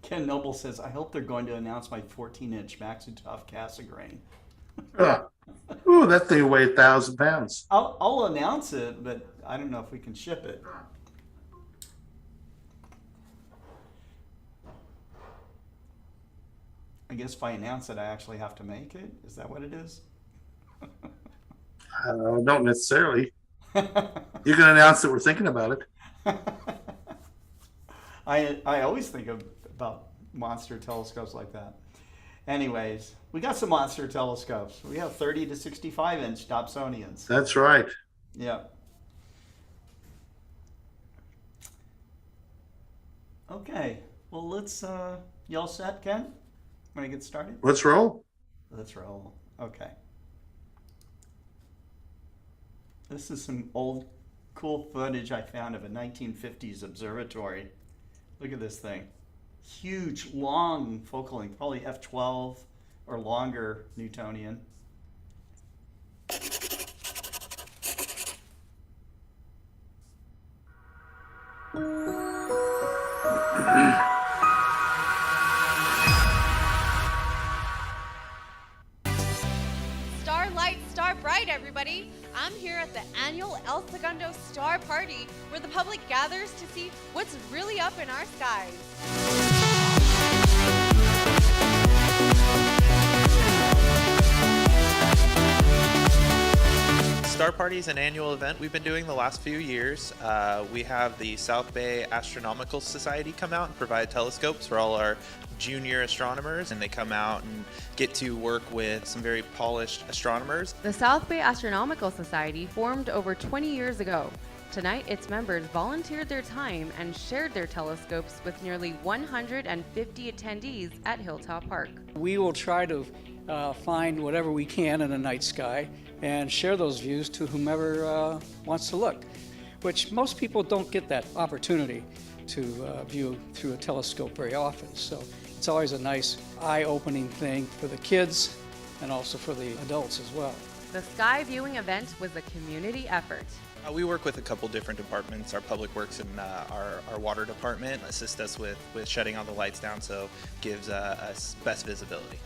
Ken Noble says, I hope they're going to announce my 14-inch Maxitoff Cassegrain. Oh, ooh, that thing weighed 1,000 pounds. I'll announce it, but I don't know if we can ship it. I guess if I announce it, I actually have to make it. Is that what it is? Don't necessarily. You can announce that we're thinking about it. I always think about monster telescopes like that. Anyways, we got some monster telescopes. We have 30 to 65-inch Dobsonians. That's right. Yeah. Okay. Well, let's. You all set, Ken? Want to get started? Let's roll. Let's roll. Okay. This is some old, cool footage I found of a 1950s observatory. Look at this thing. Huge, long focal length, probably f12 or longer Newtonian. Starlight, star bright, everybody! I'm here at the annual El Segundo Star Party, where the public gathers to see what's really up in our skies. Star Party is an annual event we've been doing the last few years. We have the South Bay Astronomical Society come out and provide telescopes for all our junior astronomers, and they come out and get to work with some very polished astronomers. The South Bay Astronomical Society formed over 20 years ago. Tonight, its members volunteered their time and shared their telescopes with nearly 150 attendees at Hilltop Park. We will try to find whatever we can in the night sky and share those views to whomever wants to look, which most people don't get that opportunity to view through a telescope very often. So it's always a nice eye-opening thing for the kids and also for the adults as well. The sky viewing event was a community effort. We work with a couple different departments. Our public works and our water department assist us with shutting all the lights down, so gives us best visibility.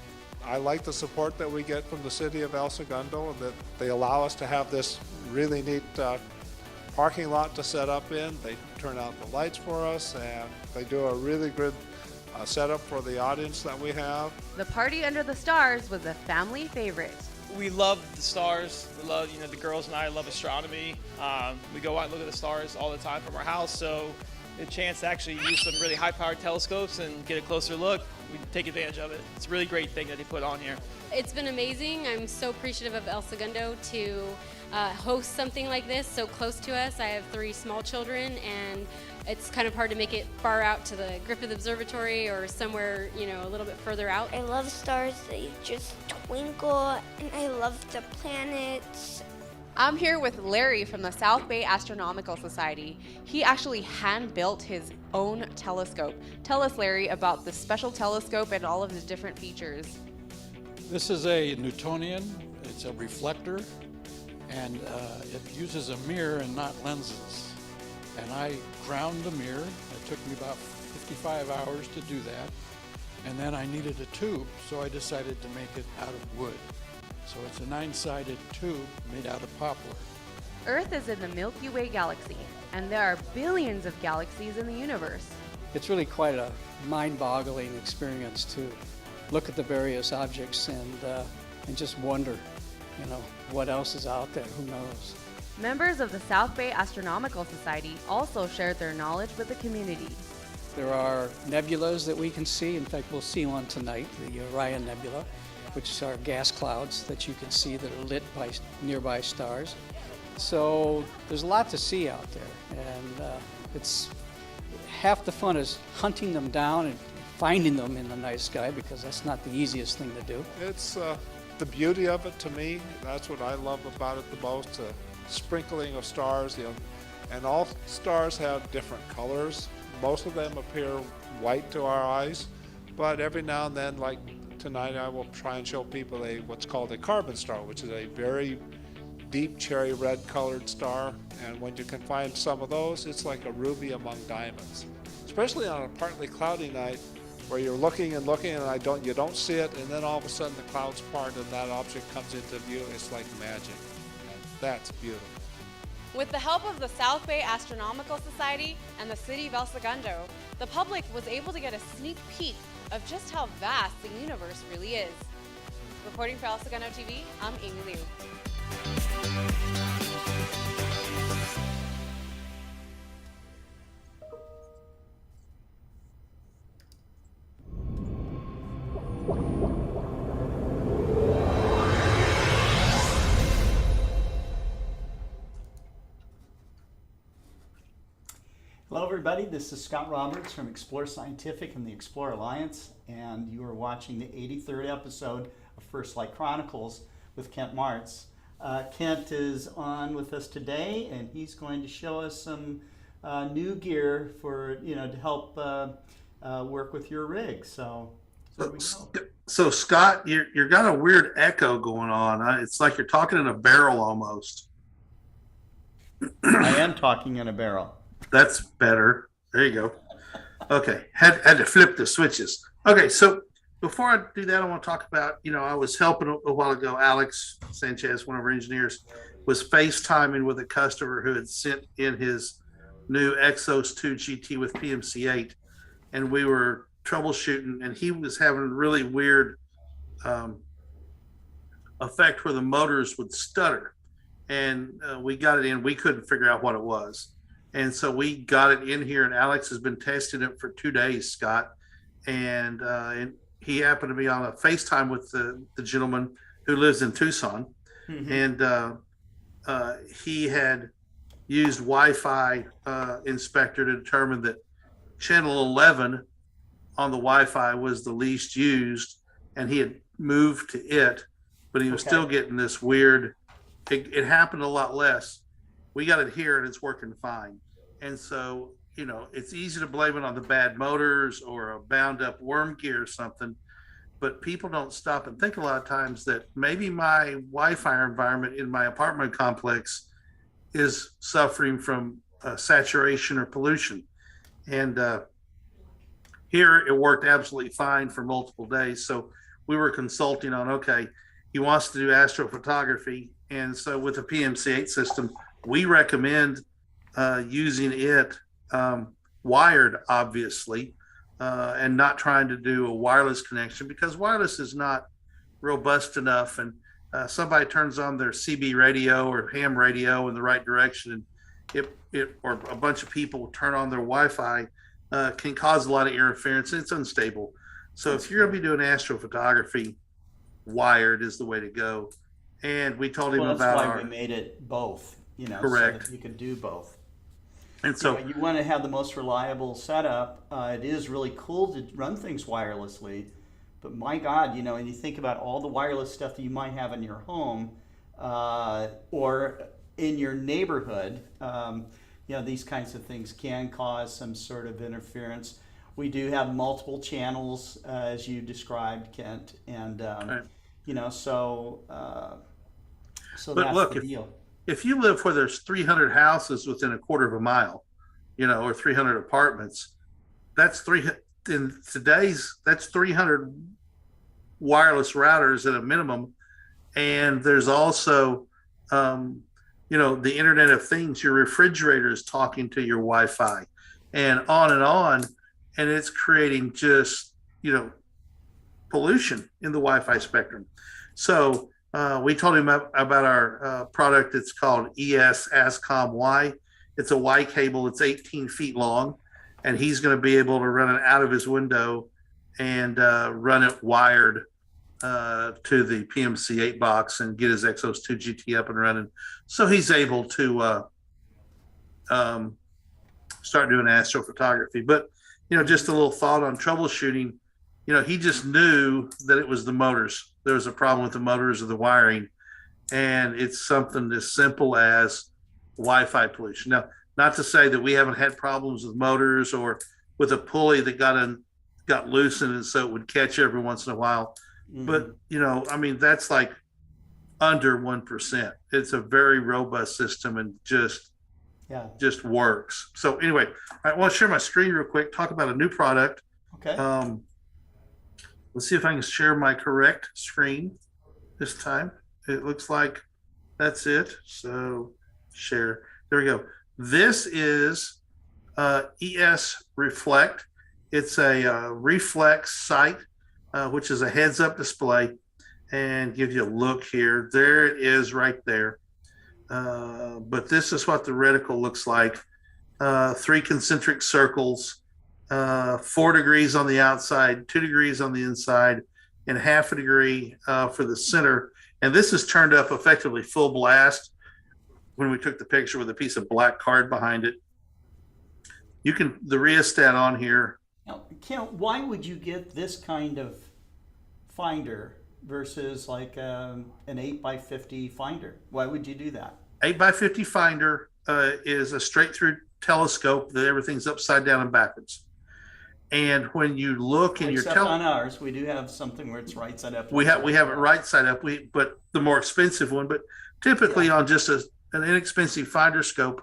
I like the support that we get from the city of El Segundo, that they allow us to have this really neat parking lot to set up in. They turn out the lights for us, and they do a really good setup for the audience that we have. The party under the stars was a family favorite. We love the stars. We love, the girls and I love astronomy. We go out and look at the stars all the time from our house, so a chance to actually use some really high-powered telescopes and get a closer look, we take advantage of it. It's a really great thing that they put on here. It's been amazing. I'm so appreciative of El Segundo to host something like this so close to us. I have 3 small children, and it's kind of hard to make it far out to the Griffith Observatory or somewhere, a little bit further out. I love stars, they just twinkle, and I love the planets. I'm here with Larry from the South Bay Astronomical Society. He actually hand-built his own telescope. Tell us, Larry, about the special telescope and all of the different features. This is a Newtonian. It's a reflector, and it uses a mirror and not lenses. And I ground the mirror. It took me about 55 hours to do that. And then I needed a tube, so I decided to make it out of wood. So it's a 9-sided tube made out of poplar. Earth is in the Milky Way galaxy, and there are billions of galaxies in the universe. It's really quite a mind-boggling experience to look at the various objects and just wonder, what else is out there, who knows. Members of the South Bay Astronomical Society also shared their knowledge with the community. There are nebulas that we can see. In fact, we'll see one tonight, the Orion Nebula, which are gas clouds that you can see that are lit by nearby stars. So there's a lot to see out there, and it's half the fun is hunting them down and finding them in the night sky, because that's not the easiest thing to do. It's the beauty of it to me. That's what I love about it the most, the sprinkling of stars, and all stars have different colors. Most of them appear white to our eyes, but every now and then, like tonight, I will try and show people what's called a carbon star, which is a very deep cherry red colored star. And when you can find some of those, it's like a ruby among diamonds. Especially on a partly cloudy night, where you're looking and looking and you don't see it, and then all of a sudden the clouds part and that object comes into view. It's like magic, and that's beautiful. With the help of the South Bay Astronomical Society and the city of El Segundo, the public was able to get a sneak peek of just how vast the universe really is. Reporting for El Segundo TV, I'm Amy Liu. Hello everybody, this is Scott Roberts from Explore Scientific and the Explore Alliance, and you are watching the 83rd episode of FirstLight Chronicles with Kent Marts. Kent is on with us today, and he's going to show us some new gear for, to help work with your rig. So Scott, you're got a weird echo going on. It's like you're talking in a barrel almost. I am talking in a barrel. That's better. There you go. Okay, had to flip the switches. Okay, so before I do that, I want to talk about, I was helping a while ago. Alex Sanchez, one of our engineers, was FaceTiming with a customer who had sent in his new Exos 2 GT with PMC8, and we were troubleshooting, and he was having a really weird effect where the motors would stutter, and we got it in. We couldn't figure out what it was. And so we got it in here, and Alex has been testing it for 2 days, Scott. And he happened to be on a FaceTime with the gentleman who lives in Tucson. Mm-hmm. And he had used Wi-Fi inspector to determine that channel 11 on the Wi-Fi was the least used, and he had moved to it, but he was still getting this weird, it happened a lot less. We got it here and it's working fine. And so, it's easy to blame it on the bad motors or a bound up worm gear or something, but people don't stop and think a lot of times that maybe my Wi-Fi environment in my apartment complex is suffering from saturation or pollution. And here it worked absolutely fine for multiple days. So we were consulting on, okay, he wants to do astrophotography. And so with the PMC8 system, we recommend using it wired, obviously, and not trying to do a wireless connection, because wireless is not robust enough. And somebody turns on their CB radio or ham radio in the right direction, and or a bunch of people turn on their Wi-Fi, can cause a lot of interference, and it's unstable. So if you're going to be doing astrophotography, wired is the way to go. And we told him that's about why we made it both. Correct. So that you could do both. And so you want to have the most reliable setup. It is really cool to run things wirelessly, but my God, and you think about all the wireless stuff that you might have in your home or in your neighborhood. These kinds of things can cause some sort of interference. We do have multiple channels, as you described, Kent, and right. So but that's look, the deal. If you live where there's 300 houses within a quarter of a mile, or 300 apartments, that's 300 wireless routers at a minimum. And there's also, the Internet of Things. Your refrigerator is talking to your Wi-Fi, and on, and it's creating just, pollution in the Wi-Fi spectrum. So we told him about our product. It's called ES ASCOM Y. It's a Y cable. It's 18 feet long, and he's going to be able to run it out of his window and run it wired to the PMC8 box and get his Exos 2 GT up and running. So he's able to start doing astrophotography. But, just a little thought on troubleshooting. He just knew that it was the motors. There was a problem with the motors or the wiring, and it's something as simple as Wi-Fi pollution. Now, not to say that we haven't had problems with motors or with a pulley that got loosened, and so it would catch every once in a while. Mm-hmm. But, that's like under 1%. It's a very robust system and just works. So anyway, I want to share my screen real quick, talk about a new product. Okay. Let's see if I can share my correct screen this time. It looks like that's it. So share. There we go. This is ES Reflect. It's a Reflex Sight, which is a heads-up display, and give you a look here. There it is right there. But this is what the reticle looks like. 3 concentric circles, 4 degrees on the outside, 2 degrees on the inside, and half a degree for the center. And this is turned up effectively full blast when we took the picture with a piece of black card behind it. You can, the rheostat on here. Now, Kent, why would you get this kind of finder versus like an 8x50 finder? Why would you do that? 8x50 finder is a straight through telescope that everything's upside down and backwards. And when you look in Except on ours, we do have something where it's right side up. We have it right side up. But the more expensive one. But typically on just an inexpensive finder scope,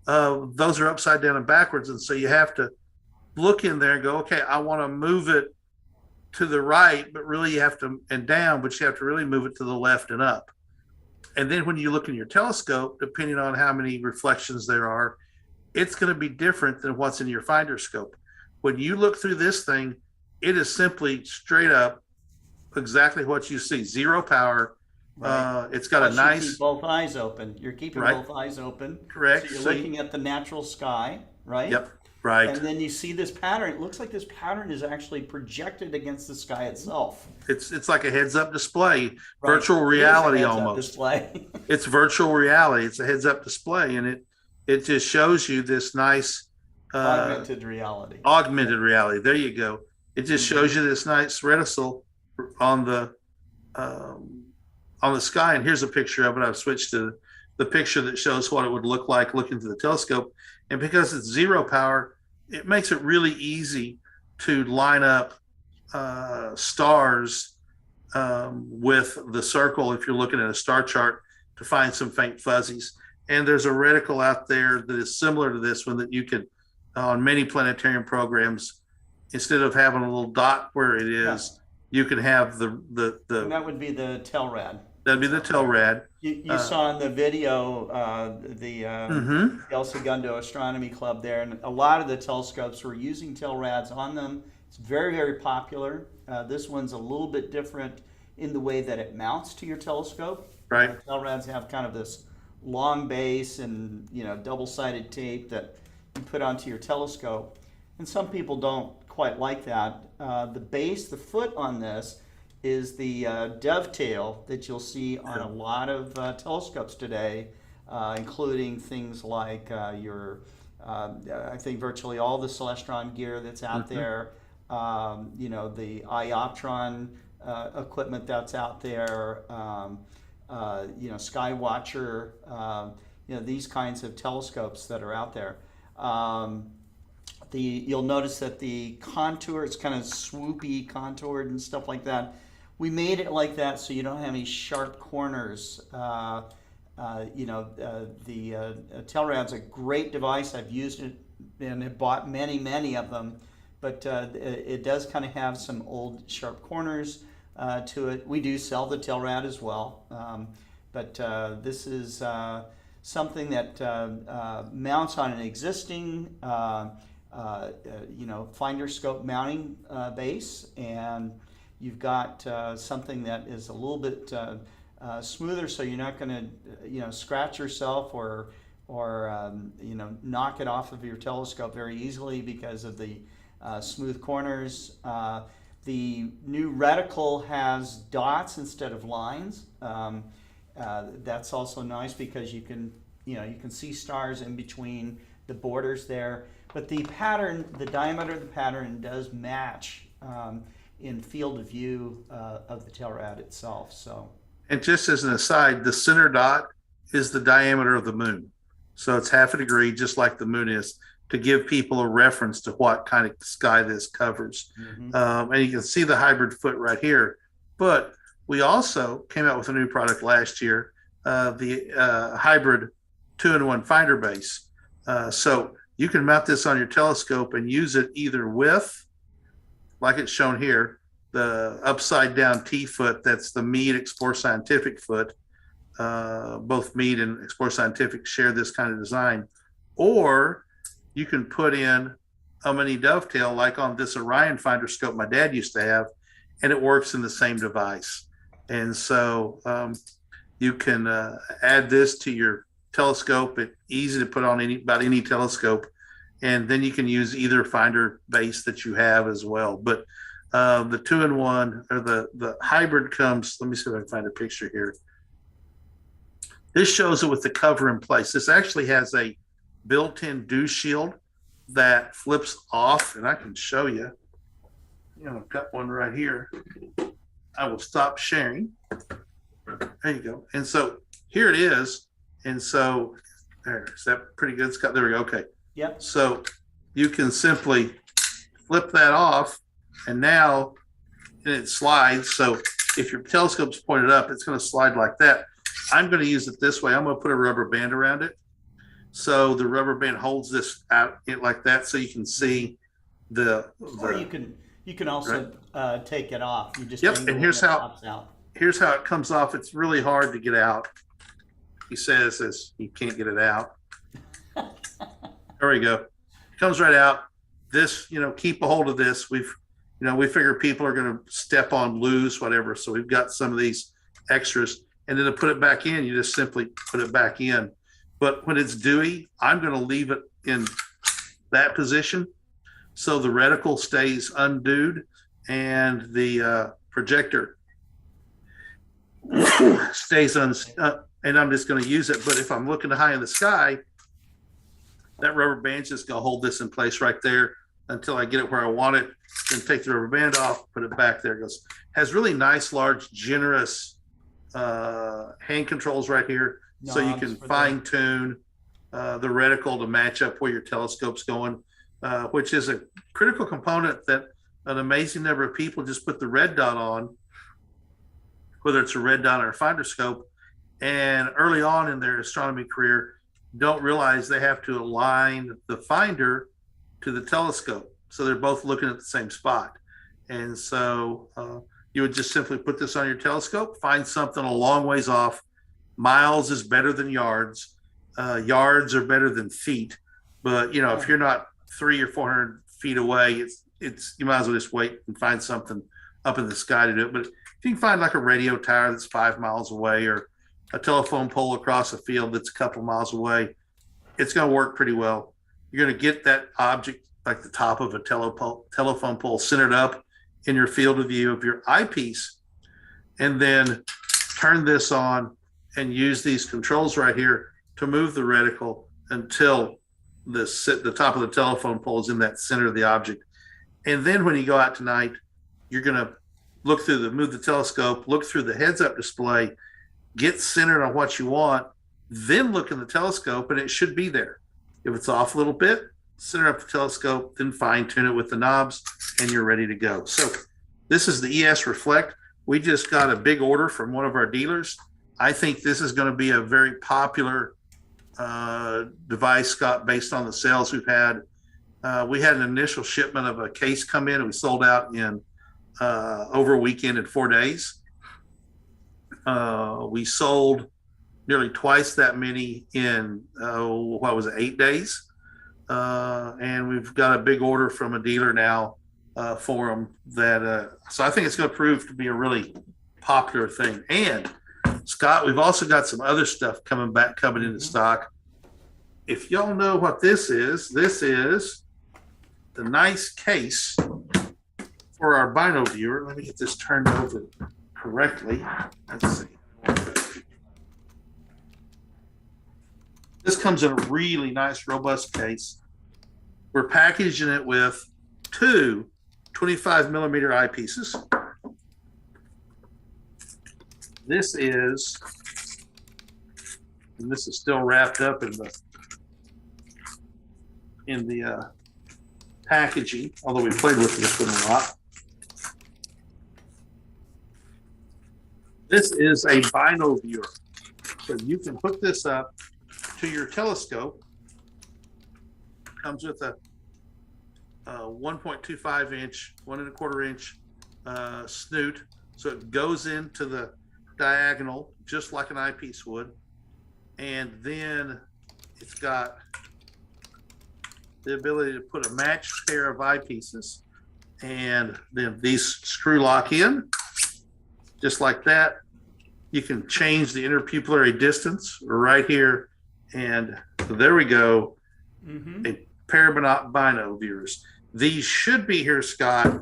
those are upside down and backwards, and so you have to look in there and go, okay, I want to move it to the right, but really you have to, and down, but you have to really move it to the left and up. And then when you look in your telescope, depending on how many reflections there are, it's going to be different than what's in your finder scope. When you look through this thing, it is simply straight up exactly what you see. Zero power. Right. It's got a nice. You keep both eyes open. You're keeping both eyes open. Correct. So you're looking at the natural sky, right? Yep. Right. And then you see this pattern. It looks like this pattern is actually projected against the sky itself. It's like a heads-up display, virtual reality almost. Display. It's virtual reality. It's a heads-up display, and it just shows you this nice augmented reality. Augmented reality. There you go. It just shows you this nice reticule on the sky. And here's a picture of it. I've switched to the picture that shows what it would look like looking through the telescope. And because it's zero power, it makes it really easy to line up stars with the circle if you're looking at a star chart to find some faint fuzzies. And there's a reticle out there that is similar to this one that you can, on many planetarium programs, instead of having a little dot where it is, you can have the and that would be the TELRAD. That'd be the TELRAD. You saw in the video the El Segundo Astronomy Club there, and a lot of the telescopes were using TELRADs on them. It's very, very popular. This one's a little bit different in the way that it mounts to your telescope. Right. TELRADs have kind of this long base and double-sided tape that you put onto your telescope, and some people don't quite like that. The base, the foot on this, is the dovetail that you'll see on a lot of telescopes today, including things like I think virtually all the Celestron gear that's out there, the Diopter equipment that's out there, Skywatcher, these kinds of telescopes that are out there. You'll notice that the contour, it's kind of swoopy contoured and stuff like that. We made it like that so you don't have any sharp corners. The TELRAD's a great device. I've used it and have bought many of them, but it does kind of have some old sharp corners to it. We do sell the TELRAD as well, but this is something that mounts on an existing finder scope mounting base, and you've got something that is a little bit smoother, so you're not going to scratch yourself or knock it off of your telescope very easily because of the smooth corners. The new reticle has dots instead of lines. That's also nice because you can see stars in between the borders there. But the pattern, the diameter of the pattern does match in field of view of the TELRAD itself. So, and just as an aside, the center dot is the diameter of the moon. So it's half a degree, just like the moon is, to give people a reference to what kind of sky this covers. And you can see the hybrid foot right here. But we also came out with a new product last year, the hybrid 2-in-1 finder base. So you can mount this on your telescope and use it either with, like it's shown here, the upside down T foot. That's the Meade Explore Scientific foot. Both Meade and Explore Scientific share this kind of design. Or you can put in a mini dovetail like on this Orion finder scope my dad used to have, and it works in the same device. And so you can add this to your telescope. It's easy to put on about any telescope, and then you can use either finder base that you have as well. But the 2-in-1 or the hybrid comes, let me see if I can find a picture here. This shows it with the cover in place. This actually has a built-in dew shield that flips off, and I can show you. I've got one right here. I will stop sharing. There you go. And so here it is. And so there, is that pretty good, Scott? There we go. Okay. Yep. So you can simply flip that off, and now it slides. So if your telescope's pointed up, it's going to slide like that. I'm going to use it this way. I'm going to put a rubber band around it. So the rubber band holds this out like that, so you can see or you can also take it off. You just and here's how it comes off. It's really hard to get out. He says as he can't get it out. There we go. It comes right out. This, keep a hold of this. We figure people are going to step on, lose, whatever. So we've got some of these extras, and then to put it back in, you just simply put it back in. But when it's dewy, I'm going to leave it in that position so the reticle stays undewed and the projector stays and I'm just going to use it. But if I'm looking high in the sky, that rubber band's just going to hold this in place right there until I get it where I want it. Then take the rubber band off, put it back there. It goes. Has really nice, large, generous hand controls right here. So you can fine tune the reticle to match up where your telescope's going, which is a critical component that an amazing number of people just put the red dot on, whether it's a red dot or a finder scope, and early on in their astronomy career, don't realize they have to align the finder to the telescope. So they're both looking at the same spot. And so you would just simply put this on your telescope, find something a long ways off. Miles is better than yards. Yards are better than feet. But if you're not 300 or 400 feet away, it's you might as well just wait and find something up in the sky to do it. But if you can find like a radio tower that's 5 miles away, or a telephone pole across a field that's a couple miles away, it's going to work pretty well. You're going to get that object like the top of a telephone pole centered up in your field of view of your eyepiece, and then turn this on and use these controls right here to move the reticle until the top of the telephone pole is in that center of the object. And then when you go out tonight, you're going to move the telescope, look through the heads-up display, get centered on what you want, then look in the telescope, and it should be there. If it's off a little bit, center up the telescope, then fine-tune it with the knobs, and you're ready to go. So this is the ES Reflect. We just got a big order from one of our dealers. I think this is going to be a very popular device, Scott, based on the sales we've had. We had an initial shipment of a case come in, and we sold out in over a weekend in 4 days. We sold nearly twice that many in 8 days. And we've got a big order from a dealer now for them that so I think it's going to prove to be a really popular thing. And Scott, we've also got some other stuff coming into stock. If y'all know what this is the nice case for our bino viewer. Let me get this turned over correctly. Let's see. This comes in a really nice, robust case. We're packaging it with two 25 millimeter eyepieces. This is still wrapped up in the packaging, although we played with this one a lot. This is a bino viewer. So you can hook this up to your telescope. Comes with a 1.25 inch, 1 1/4 inch snoot, so it goes into the diagonal just like an eyepiece would, and then it's got the ability to put a matched pair of eyepieces, and then these screw lock in just like that. You can change the interpupillary distance right here, and there we go. A pair of bino viewers. These should be here, Scott.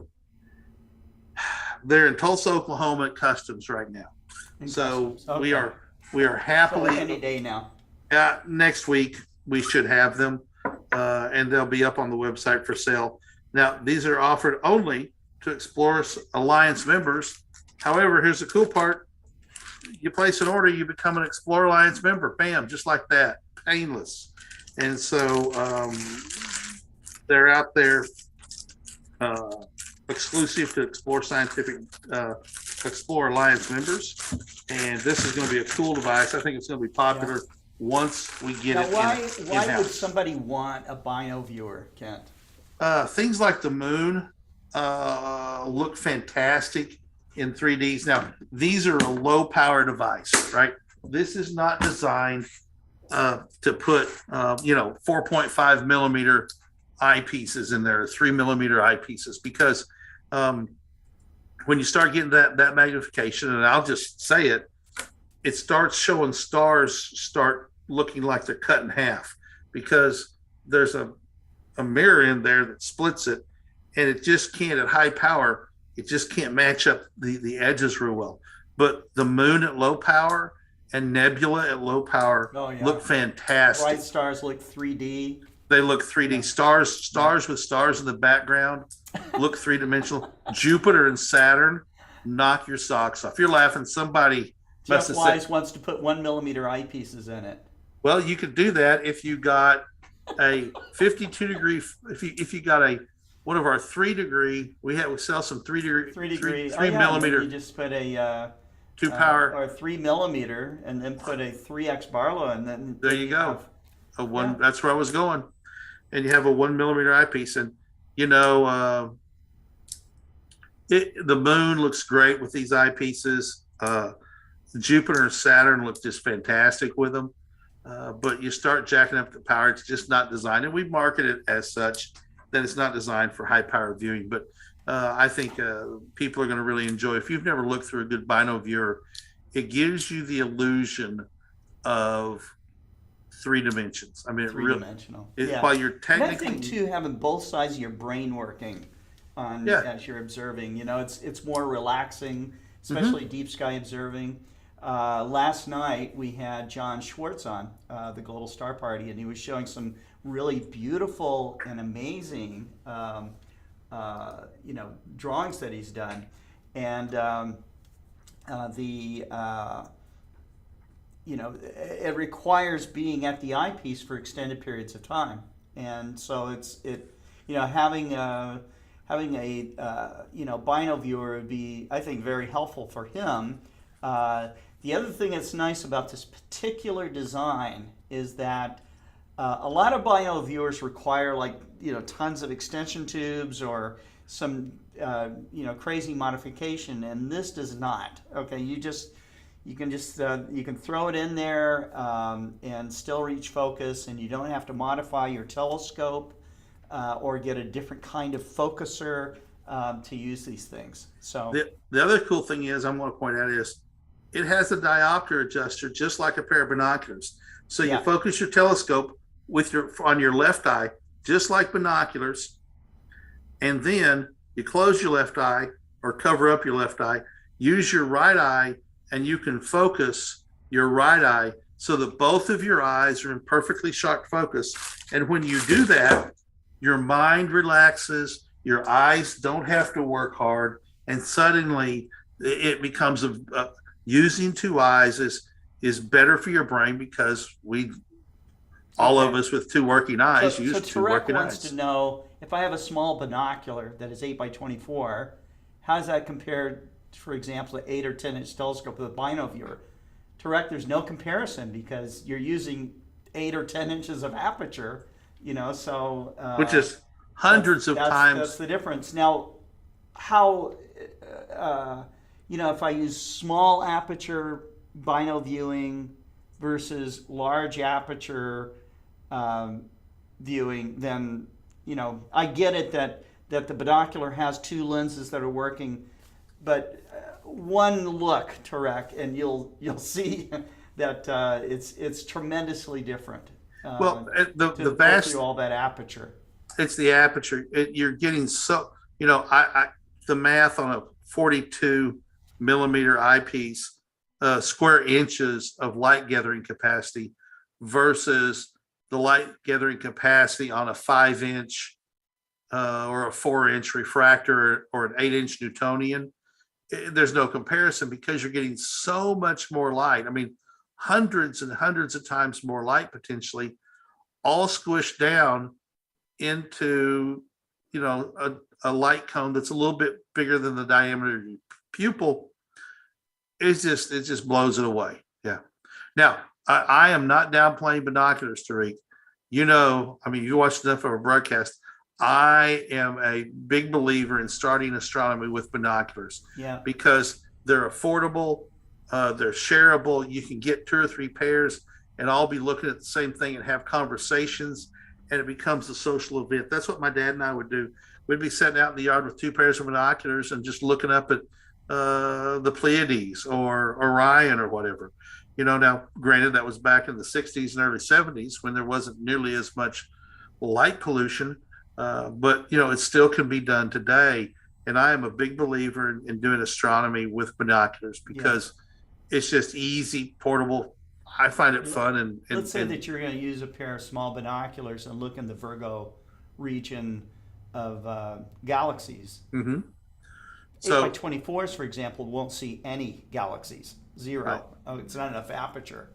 They're in Tulsa, Oklahoma at Customs right now. So Okay. we are happily So any day now. next week we should have them, and they'll be up on the website for sale. Now these are offered only to Explorer Alliance members. However, here's the cool part: you place an order, you become an Explorer Alliance member. Bam, just like that, painless. And so they're out there, exclusive to Explorer Scientific, Explorer Alliance members. And this is going to be a cool device. I think it's going to be popular once we get Now, it why in-house. would somebody want a bino viewer, Kent? Things like the moon look fantastic in 3Ds. Now, these are a low power device, right? This is not designed to put, 4.5 millimeter eyepieces in there, 3 millimeter eyepieces, because when you start getting that magnification, and I'll just say it, it starts showing stars start looking like they're cut in half, because there's a mirror in there that splits it, and it just can't, at high power, it just can't match up the edges real well. But the moon at low power and nebula at low power look fantastic. Bright stars look 3D. They look 3D. Stars with stars in the background look three-dimensional. Jupiter and Saturn knock your socks off. You're laughing. Somebody must Jeff have Wise said, wants to put 1 millimeter eyepieces in it. well, you could do that if you got a 52 degree, if you got one of our 3 degree, we sell some 3 degree, 3 millimeter. You just put a 2 power or 3 millimeter, and then put a 3x Barlow, and then there you go. That's where I was going. And you have a 1 millimeter eyepiece, and the moon looks great with these eyepieces. Jupiter and Saturn look just fantastic with them. But you start jacking up the power, it's just not designed, and we market it as such, that it's not designed for high power viewing. But I think people are going to really enjoy. If you've never looked through a good bino viewer, it gives you the illusion of 3 dimensions. I mean, three-dimensional. While you're technically, and I think too, having both sides of your brain working on as you're observing, it's more relaxing, especially deep sky observing. Last night we had John Schwartz on the Global Star Party, and he was showing some really beautiful and amazing drawings that he's done, and it requires being at the eyepiece for extended periods of time, and so having a bino viewer would be, I think, very helpful for him. The other thing that's nice about this particular design is that a lot of bino viewers require tons of extension tubes or some crazy modification, and this does not. Okay, you can throw it in there and still reach focus, and you don't have to modify your telescope or get a different kind of focuser to use these things. So the other cool thing is, I'm going to point out, is it has a diopter adjuster just like a pair of binoculars. So you focus your telescope on your left eye, just like binoculars, and then you close your left eye or cover up your left eye, use your right eye, and you can focus your right eye so that both of your eyes are in perfectly sharp focus. And when you do that, your mind relaxes, your eyes don't have to work hard, and suddenly it becomes using 2 eyes is better for your brain, because all of us with 2 working eyes use 2 working eyes. wants to know, if I have a small binocular that is 8 by 24, how does that compare, for example, an 8 or 10 inch telescope with a bino viewer? Tarek, there's no comparison, because you're using 8 or 10 inches of aperture, so which is hundreds of times. That's the difference. Now, how if I use small aperture bino viewing versus large aperture viewing, then I get it that the binocular has two lenses that are working, but one look, Tarek, and you'll see that it's tremendously different. Well, to the go vast through all that aperture. it's the aperture. You're getting so the math on a 42 millimeter eyepiece, square inches of light gathering capacity versus the light gathering capacity on a 5-inch or a 4-inch refractor or an 8-inch Newtonian. There's no comparison because you're getting so much more light. I mean, hundreds and hundreds of times more light potentially, all squished down into a light cone that's a little bit bigger than the diameter of your pupil. It just blows it away. Yeah. Now, I am not downplaying binoculars, Tariq. You watched enough of a broadcast. I am a big believer in starting astronomy with binoculars. Yeah. Because they're affordable, they're shareable. You can get 2 or 3 pairs and all be looking at the same thing and have conversations, and it becomes a social event. That's what my dad and I would do. We'd be sitting out in the yard with 2 pairs of binoculars and just looking up at the Pleiades or Orion or whatever. Now, granted, that was back in the 60s and early 70s when there wasn't nearly as much light pollution, but it still can be done today. And I am a big believer in doing astronomy with binoculars because it's just easy, portable. I find it fun. Let's say that you're going to use a pair of small binoculars and look in the Virgo region of galaxies. Mm-hmm. 8x24s, for example, won't see any galaxies. Zero. Right. Oh, it's not enough aperture.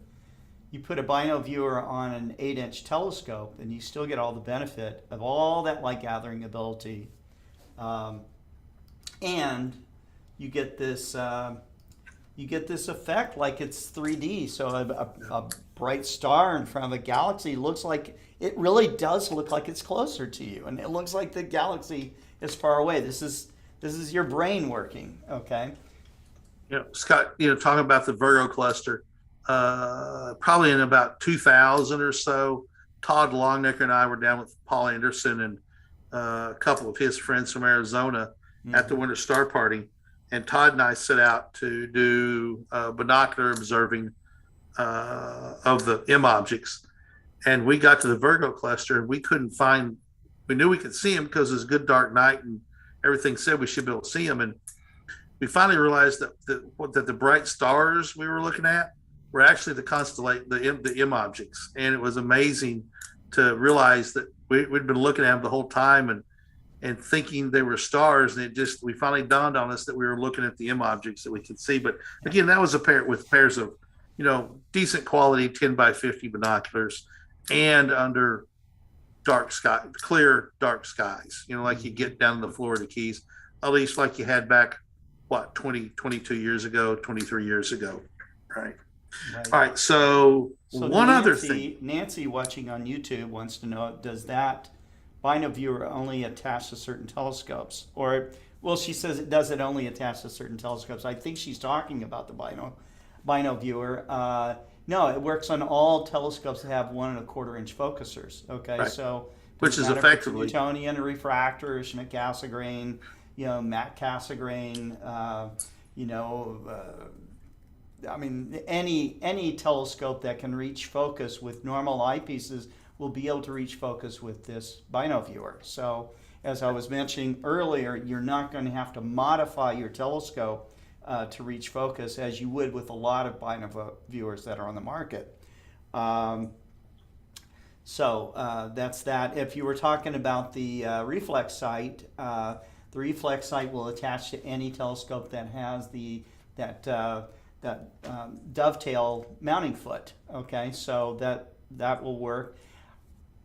You put a bino viewer on an 8-inch telescope, and you still get all the benefit of all that light gathering ability, and you get this effect like it's 3D. So a bright star in front of a galaxy looks like it really does look like it's closer to you, and it looks like the galaxy is far away. This is your brain working. Okay. Scott, talking about the Virgo cluster, probably in about 2000 or so, Todd Longnecker and I were down with Paul Anderson and a couple of his friends from Arizona at the Winter Star Party. And Todd and I set out to do binocular observing of the M objects. And we got to the Virgo cluster and we knew we could see them because it was a good dark night and everything said we should be able to see them. And we finally realized that the bright stars we were looking at were actually the M objects. And it was amazing to realize that we'd been looking at them the whole time and thinking they were stars. And we finally dawned on us that we were looking at the M objects that we could see. But again, that was with pairs of, decent quality 10x50 binoculars and under clear dark skies, like you get down to the Florida Keys, at least like you had back, 22 years ago, 23 years ago. Right. All right. So one other thing. Nancy watching on YouTube wants to know, does that bino viewer only attach to certain telescopes? She says it doesn't only attach to certain telescopes. I think she's talking about the bino viewer. No, it works on all telescopes that have 1 1/4-inch focusers. Okay. Right. So which is effectively Newtonian, a refractor, Schmidt Cassegrain, Matt Cassegrain, any telescope that can reach focus with normal eyepieces will be able to reach focus with this bino viewer. So as I was mentioning earlier, you're not going to have to modify your telescope to reach focus as you would with a lot of bino viewers that are on the market. So that's that. If you were talking about the Reflex Sight, the Reflex Sight will attach to any telescope that has that dovetail mounting foot. Okay, so that will work.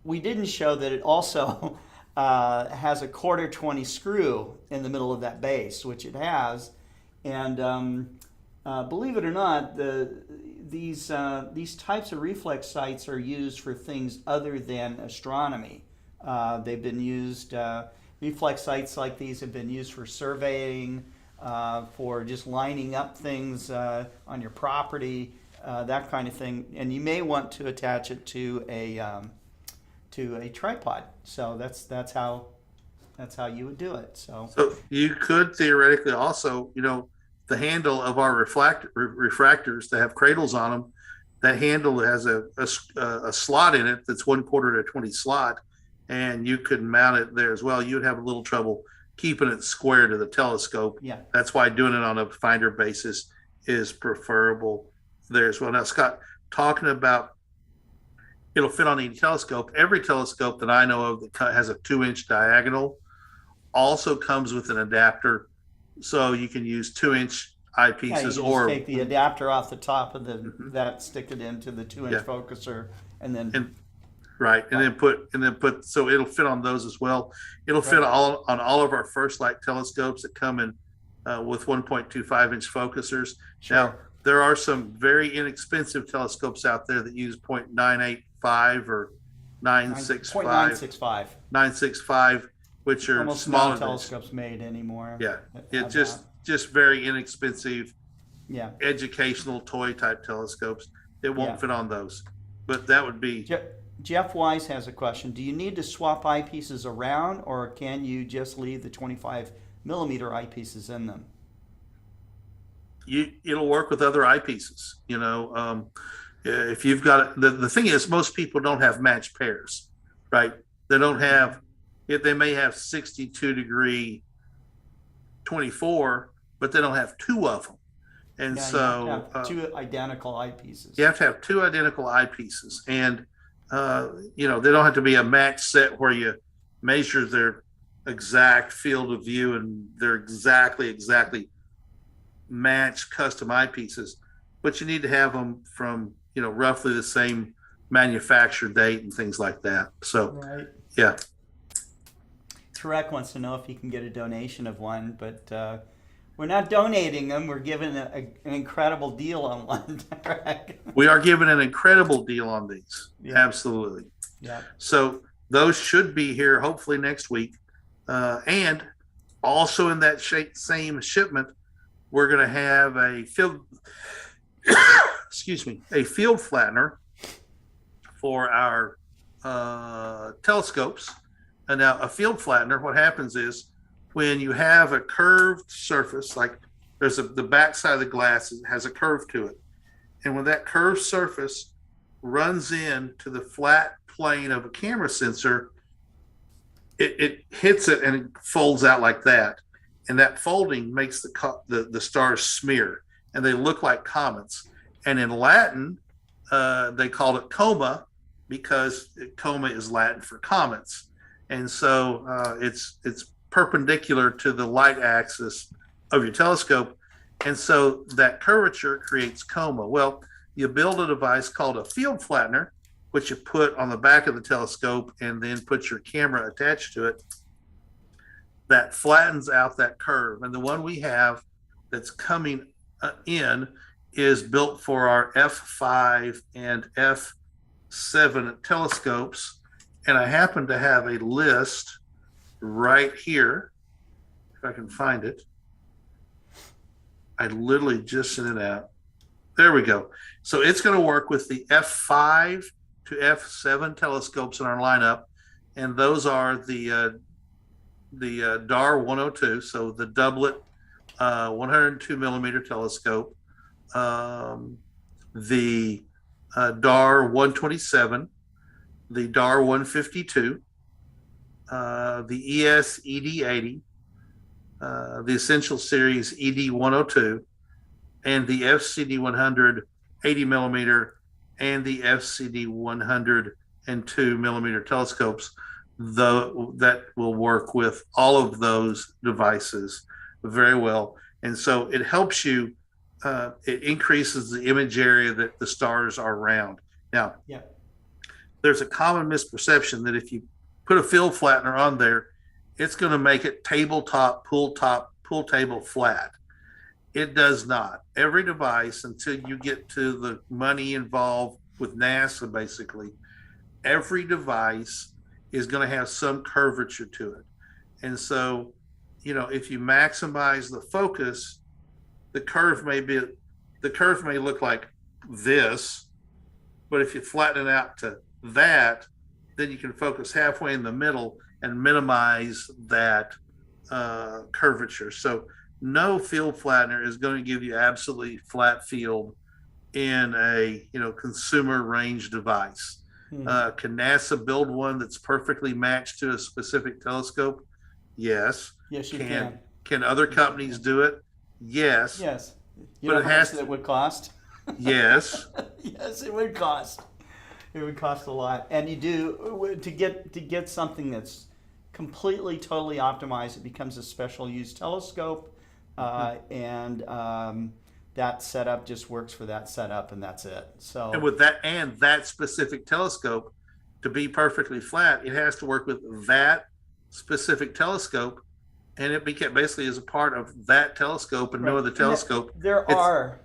We didn't show that it also has a 1/4-20 screw in the middle of that base, which it has. And believe it or not, these types of reflex sights are used for things other than astronomy. They've been used. Reflex sights like these have been used for surveying, for just lining up things on your property, that kind of thing. And you may want to attach it to a tripod. So that's how you would do it. So you could theoretically also, the handle of our refractors that have cradles on them, that handle has a slot in it that's 1/4 to 20 slot, and you could mount it there as well. You'd have a little trouble keeping it square to the telescope. Yeah. That's why doing it on a finder basis is preferable there as well. Now, Scott, talking about it'll fit on any telescope. Every telescope that I know of that has a 2-inch diagonal also comes with an adapter, so you can use 2-inch eyepieces, you or just take the adapter off the top of that, stick it into the 2-inch focuser, and then right, and then put so it'll fit on those as well. It'll fit on all of our FirstLight telescopes that come in with 1.25-inch focusers. Sure. Now, there are some very inexpensive telescopes out there that use 0.985 or 965. 965, which are almost smaller no telescopes made anymore. Yeah, it just very inexpensive, yeah, educational toy type telescopes. It won't fit on those, but that would be. Jeff Wise has a question. Do you need to swap eyepieces around, or can you just leave the 25 millimeter eyepieces in them? It'll work with other eyepieces. If you've got the thing is, most people don't have matched pairs, right? They don't have. They may have 62 degree 24, but they don't have two of them, and you so have to have two identical eyepieces. You have to have two identical eyepieces, and they don't have to be a match set where you measure their exact field of view and they're exactly matched custom eyepieces, but you need to have them from roughly the same manufacture date and things like that. So right. Yeah. Tarek wants to know if he can get a donation of one, but we're not donating them. We're giving an incredible deal on one, Tarek. We are giving an incredible deal on these. Yeah. Absolutely. Yeah. So those should be here hopefully next week. And also in that same shipment, we're going to have a field, a field flattener for our telescopes. And now a field flattener, what happens is when you have a curved surface, like the back side of the glass has a curve to it. And when that curved surface runs into the flat plane of a camera sensor, it hits it and it folds out like that. And that folding makes the stars smear, and they look like comets. And in Latin, they called it coma because coma is Latin for comets. And so it's perpendicular to the light axis of your telescope. And so that curvature creates coma. Well, you build a device called a field flattener, which you put on the back of the telescope and then put your camera attached to it. That flattens out that curve. And the one we have that's coming in is built for our F5 and F7 telescopes. And I happen to have a list right here, if I can find it. I literally just sent it out. There we go. So it's going to work with the F5 to F7 telescopes in our lineup. And those are the DAR 102, so the doublet 102 millimeter telescope, the DAR 127, the DAR 152, the ES ED80, the Essential Series ED 102, and the FCD 100 80 millimeter and the FCD 102 millimeter telescopes. That will work with all of those devices very well. And so it helps you, it increases the image area that the stars are around. Now, there's a common misperception that if you put a field flattener on there, it's going to make it tabletop, pool table flat. It does not. Every device, until you get to the money involved with NASA, basically, every device is going to have some curvature to it. And so, if you maximize the focus, the curve may look like this, but if you flatten it out to that, then you can focus halfway in the middle and minimize that curvature. So no field flattener is going to give you absolutely flat field in a consumer range device. Can NASA build one that's perfectly matched to a specific telescope? Yes. Yes, you can. Can other companies do it? Yes. Yes. You But know it how has much that would cost? Yes. Yes, it would cost. It would cost a lot, and you do to get something that's completely, totally optimized. It becomes a special use telescope, and that setup just works for that setup, and that's it. So, And with that specific telescope, to be perfectly flat, it has to work with that specific telescope, and it became basically as a part of that telescope and no Right. other telescope. There are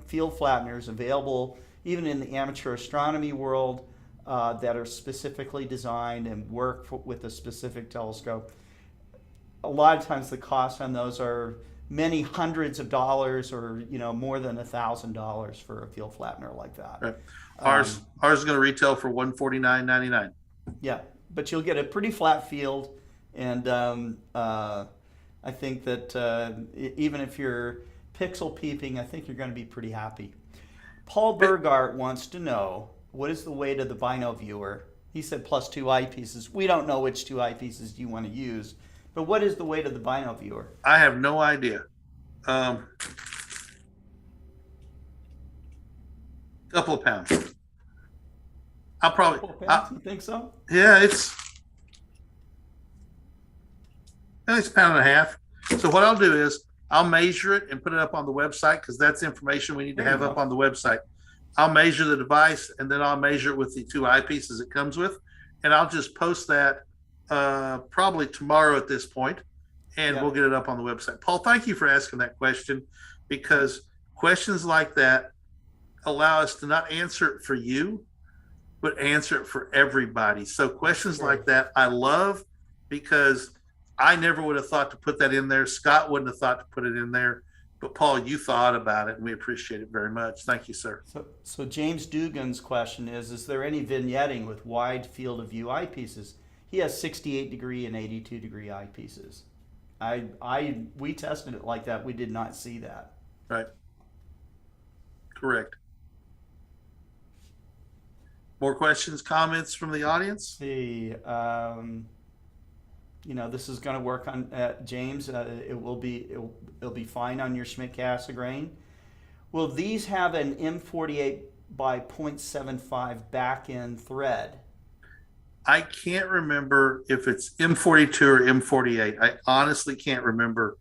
field flatteners available even in the amateur astronomy world that are specifically designed and work with a specific telescope. A lot of times the costs on those are many hundreds of dollars, or more than $1,000 for a field flattener like that. Right. Ours is going to retail for $149.99. Yeah, but you'll get a pretty flat field, and I think that even if you're pixel peeping, I think you're going to be pretty happy. Paul Burgart wants to know, what is the weight of the Bino viewer? He said plus 2 eyepieces. We don't know which 2 eyepieces you want to use, but what is the weight of the Bino viewer? I have no idea. Couple of pounds. I'll probably. Couple pounds, you think so? Yeah, it's a pound and a half. So what I'll do is I'll measure it and put it up on the website, because that's information we need to have up on the website. I'll measure the device, and then I'll measure it with the 2 eyepieces it comes with, and I'll just post that probably tomorrow at this point, and we'll get it up on the website. Paul, thank you for asking that question, because questions like that allow us to not answer it for you, but answer it for everybody. So questions like that I love, because I never would have thought to put that in there. Scott wouldn't have thought to put it in there. But Paul, you thought about it, and we appreciate it very much. Thank you, sir. So James Dugan's question is there any vignetting with wide field of view eyepieces? He has 68 degree and 82 degree eyepieces. We tested it like that. We did not see that. Right. Correct. More questions, comments from the audience? See, this is going to work on James. It'll be fine on your Schmidt Cassegrain. Will these have an M48 by 0.75 back end thread? I can't remember if it's M42 or M48. I honestly can't remember.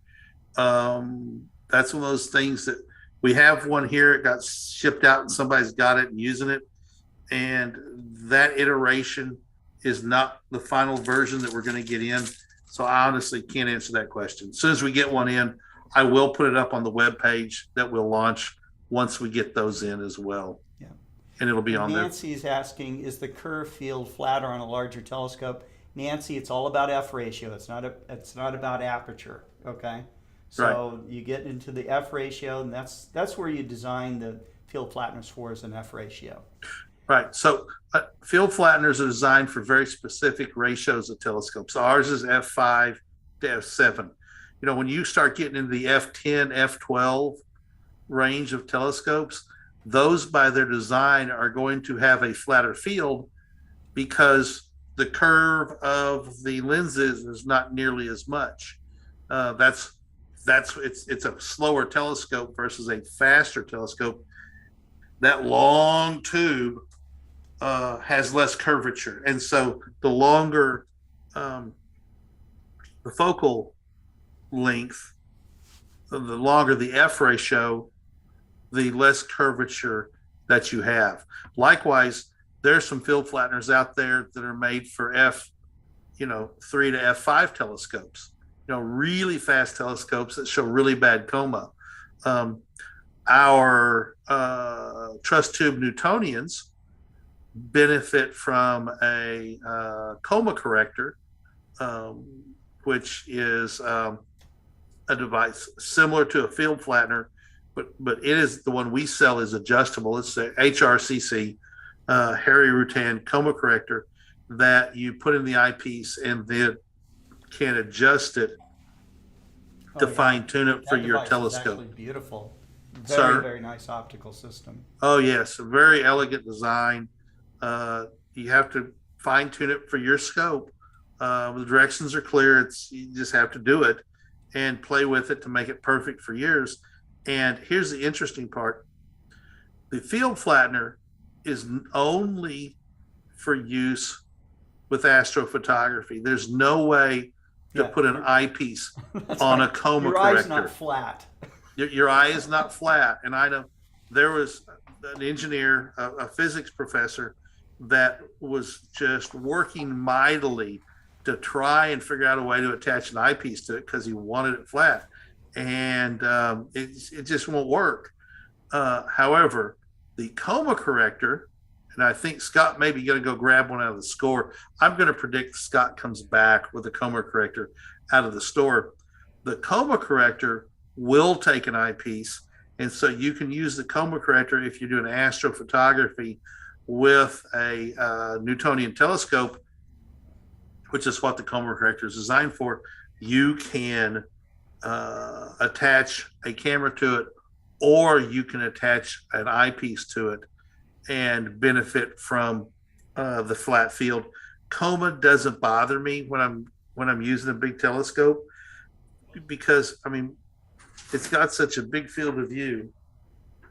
That's one of those things that we have one here. It got shipped out and somebody's got it and using it. And that iteration is not the final version that we're going to get in. So I honestly can't answer that question. As soon as we get one in, I will put it up on the web page that we'll launch once we get those in as well. Yeah. And it'll be on there. Nancy's asking, is the curve field flatter on a larger telescope? Nancy, it's all about F ratio. It's not about aperture. Okay. So you get into the F ratio, and that's where you design the field flatteners for, is an F ratio. Right. So field flatteners are designed for very specific ratios of telescopes. Ours is F5 to F7. When you start getting into the F10, F12 range of telescopes, those by their design are going to have a flatter field, because the curve of the lenses is not nearly as much. It's a slower telescope versus a faster telescope. That long tube has less curvature, and so the longer the focal length, the longer the F ratio, the less curvature that you have. Likewise, there's some field flatteners out there that are made for F3 to F5 telescopes, really fast telescopes that show really bad coma. Our truss tube Newtonians benefit from a Coma Corrector which is a device similar to a field flattener, but it is the one we sell is adjustable. It's the HRCC, Harry Rutan Coma Corrector, that you put in the eyepiece and then can adjust it to fine tune it for your telescope. Actually beautiful. Sir? Very nice optical system. Oh yes, a very elegant design. You have to fine tune it for your scope. The directions are clear. You just have to do it and play with it to make it perfect for yours. And here's the interesting part: the field flattener is only for use with astrophotography. There's no way to put an eyepiece on a Coma Corrector. Your eye's not flat. Your eye is not flat. And I know there was an engineer, a physics professor, that was just working mightily to try and figure out a way to attach an eyepiece to it because he wanted it flat. And it just won't work. However, the Coma Corrector, and I think Scott may be going to go grab one out of the store. I'm going to predict Scott comes back with the Coma Corrector out of the store. The Coma Corrector will take an eyepiece, and so you can use the Coma Corrector if you're doing astrophotography with a Newtonian telescope, which is what the Coma Corrector is designed for. You can attach a camera to it, or you can attach an eyepiece to it and benefit from the flat field. Coma doesn't bother me when I'm using a big telescope, because I mean it's got such a big field of view.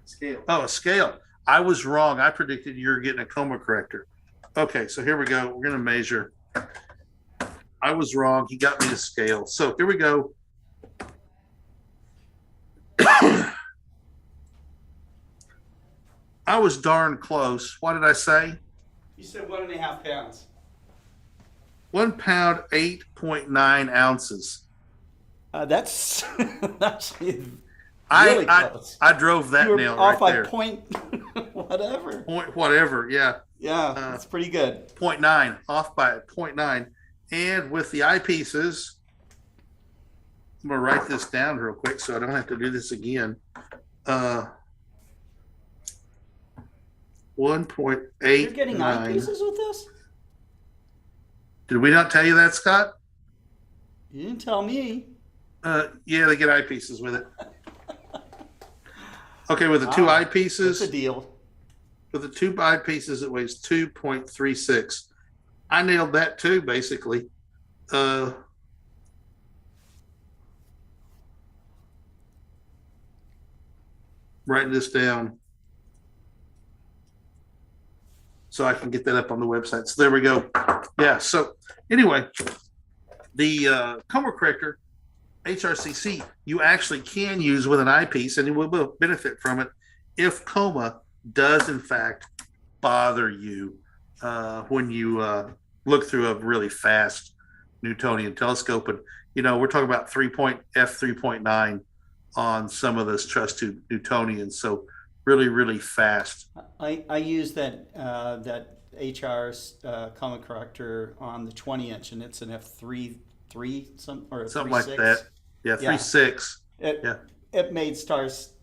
Scale. Oh, a scale. I was wrong. I predicted you were getting a Coma Corrector. Okay, so here we go. We're going to measure. I was wrong. He got me a scale. So here we go. I was darn close. What did I say? You said 1.5 pounds. 1 pound, 8.9 ounces. That's actually really really close. I drove that You were nail off right by there. point whatever. Point whatever, yeah. Yeah, that's pretty good. 0.9, off by 0.9. And with the eyepieces, I'm going to write this down real quick so I don't have to do this again. 1.89. You're getting eyepieces with this? Did we not tell you that, Scott? You didn't tell me. Yeah, they get eyepieces with it. Okay, with the two eyepieces. That's a deal. With the two eyepieces, it weighs 2.36. I nailed that too, basically. Writing this down so I can get that up on the website. So there we go. Yeah. So anyway, the Coma Corrector, HRCC, you actually can use with an eyepiece, and you will benefit from it if Coma does in fact bother you when you look through a really fast Newtonian telescope. And you know, we're talking about f3.9 on some of those trust tube Newtonians, so really fast. I use that HR Coma Corrector on the 20-inch, and it's an f3 something like that. Yeah, 3.6. It made stars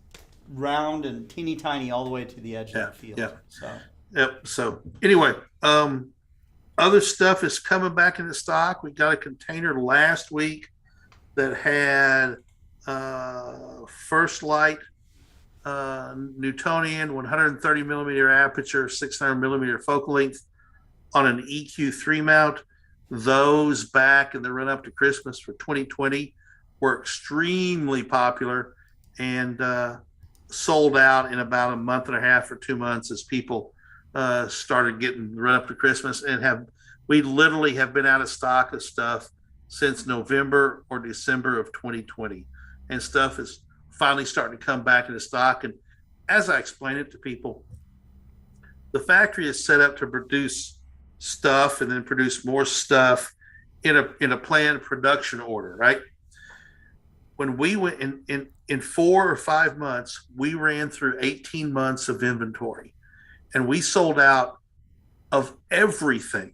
round and teeny tiny all the way to the edge of the field. So anyway, other stuff is coming back into stock. We got a container last week that had FirstLight Newtonian 130 millimeter aperture, 600 millimeter focal length on an EQ3 mount. Those back in the run up to Christmas for 2020 were extremely popular and sold out in about a month and a half or 2 months as people started getting the run up to Christmas, and we literally have been out of stock of stuff since November or December of 2020, and stuff is finally starting to come back into stock. And as I explain it to people, the factory is set up to produce stuff and then produce more stuff in a planned production order, right? When we went in 4 or 5 months, we ran through 18 months of inventory, and we sold out of everything.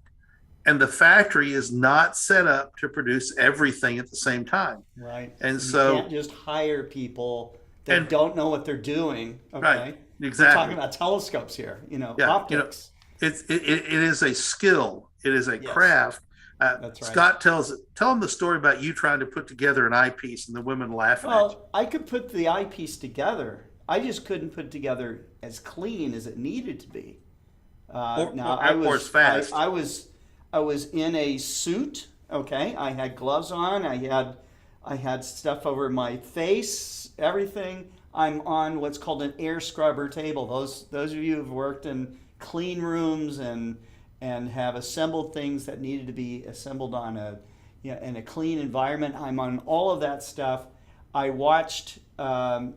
and the factory is not set up to produce everything at the same time. Right. And you so can't just hire people that and- don't know what they're doing. Okay. Right, We're exactly. talking about telescopes here, Yeah, optics. it is a skill. It is a Yes. craft. That's right. Scott tell them the story about you trying to put together an eyepiece and the women laughing at you. Well, I could put the eyepiece together. I just couldn't put it together as clean as it needed to be. Or as fast. I was in a suit. Okay, I had gloves on. I had stuff over my face. Everything. I'm on what's called an air scrubber table. Those of you who've worked in clean rooms and have assembled things that needed to be assembled on in a clean environment. I'm on all of that stuff. I watched them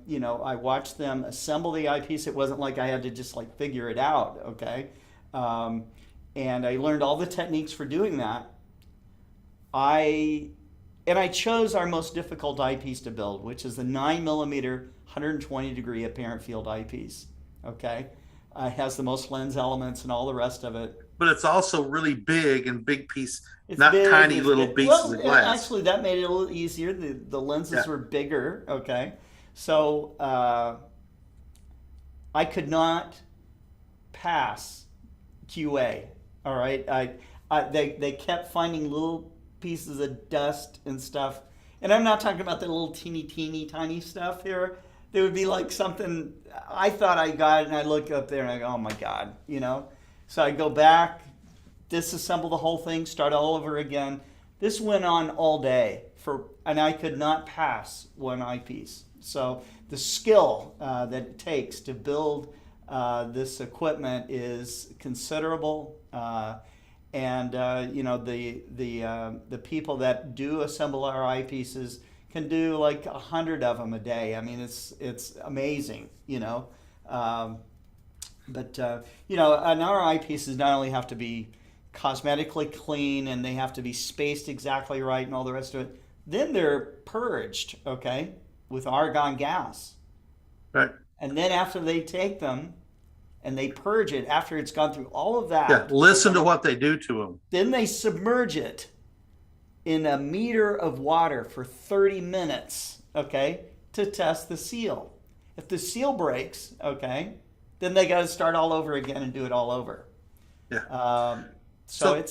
assemble the eyepiece. It wasn't like I had to just like figure it out, okay? And I learned all the techniques for doing that. I chose our most difficult eyepiece to build, which is the 9mm 120-degree apparent field eyepiece, okay? It has the most lens elements and all the rest of it. But it's also really big and big piece, It's not big, tiny it's little big. pieces of glass. Actually, that made it a little easier. The lenses were bigger. Okay, so I could not pass QA. All right, they kept finding little pieces of dust and stuff, and I'm not talking about the little teeny tiny stuff here. There would be like something I thought I got it, and I look up there and I go, oh my God, So I go back, disassemble the whole thing, start all over again. This went on all day, and I could not pass one eyepiece. So the skill that it takes to build this equipment is considerable. The people that do assemble our eyepieces can do like 100 of them a day. I mean, it's amazing, But and our eyepieces not only have to be cosmetically clean and they have to be spaced exactly right and all the rest of it, then they're purged, okay, with argon gas. Right. And then after they take them and they purge it, after it's gone through all of that. Yeah, listen to what they do to them. Then they submerge it in a meter of water for 30 minutes, okay, to test the seal. If the seal breaks, okay, then they got to start all over again and do it all over. Yeah. So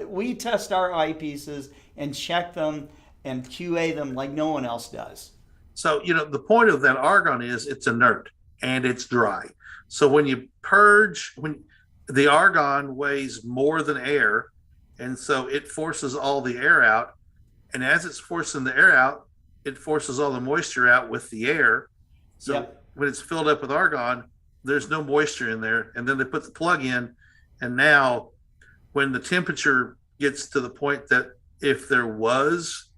we test our eyepieces and check them and QA them like no one else does. So, the point of that argon is it's inert and it's dry. So when you purge, when the argon weighs more than air, and so it forces all the air out. And as it's forcing the air out, it forces all the moisture out with the air. So when it's filled up with argon, there's no moisture in there. And then they put the plug in. And now when the temperature gets to the point that if there was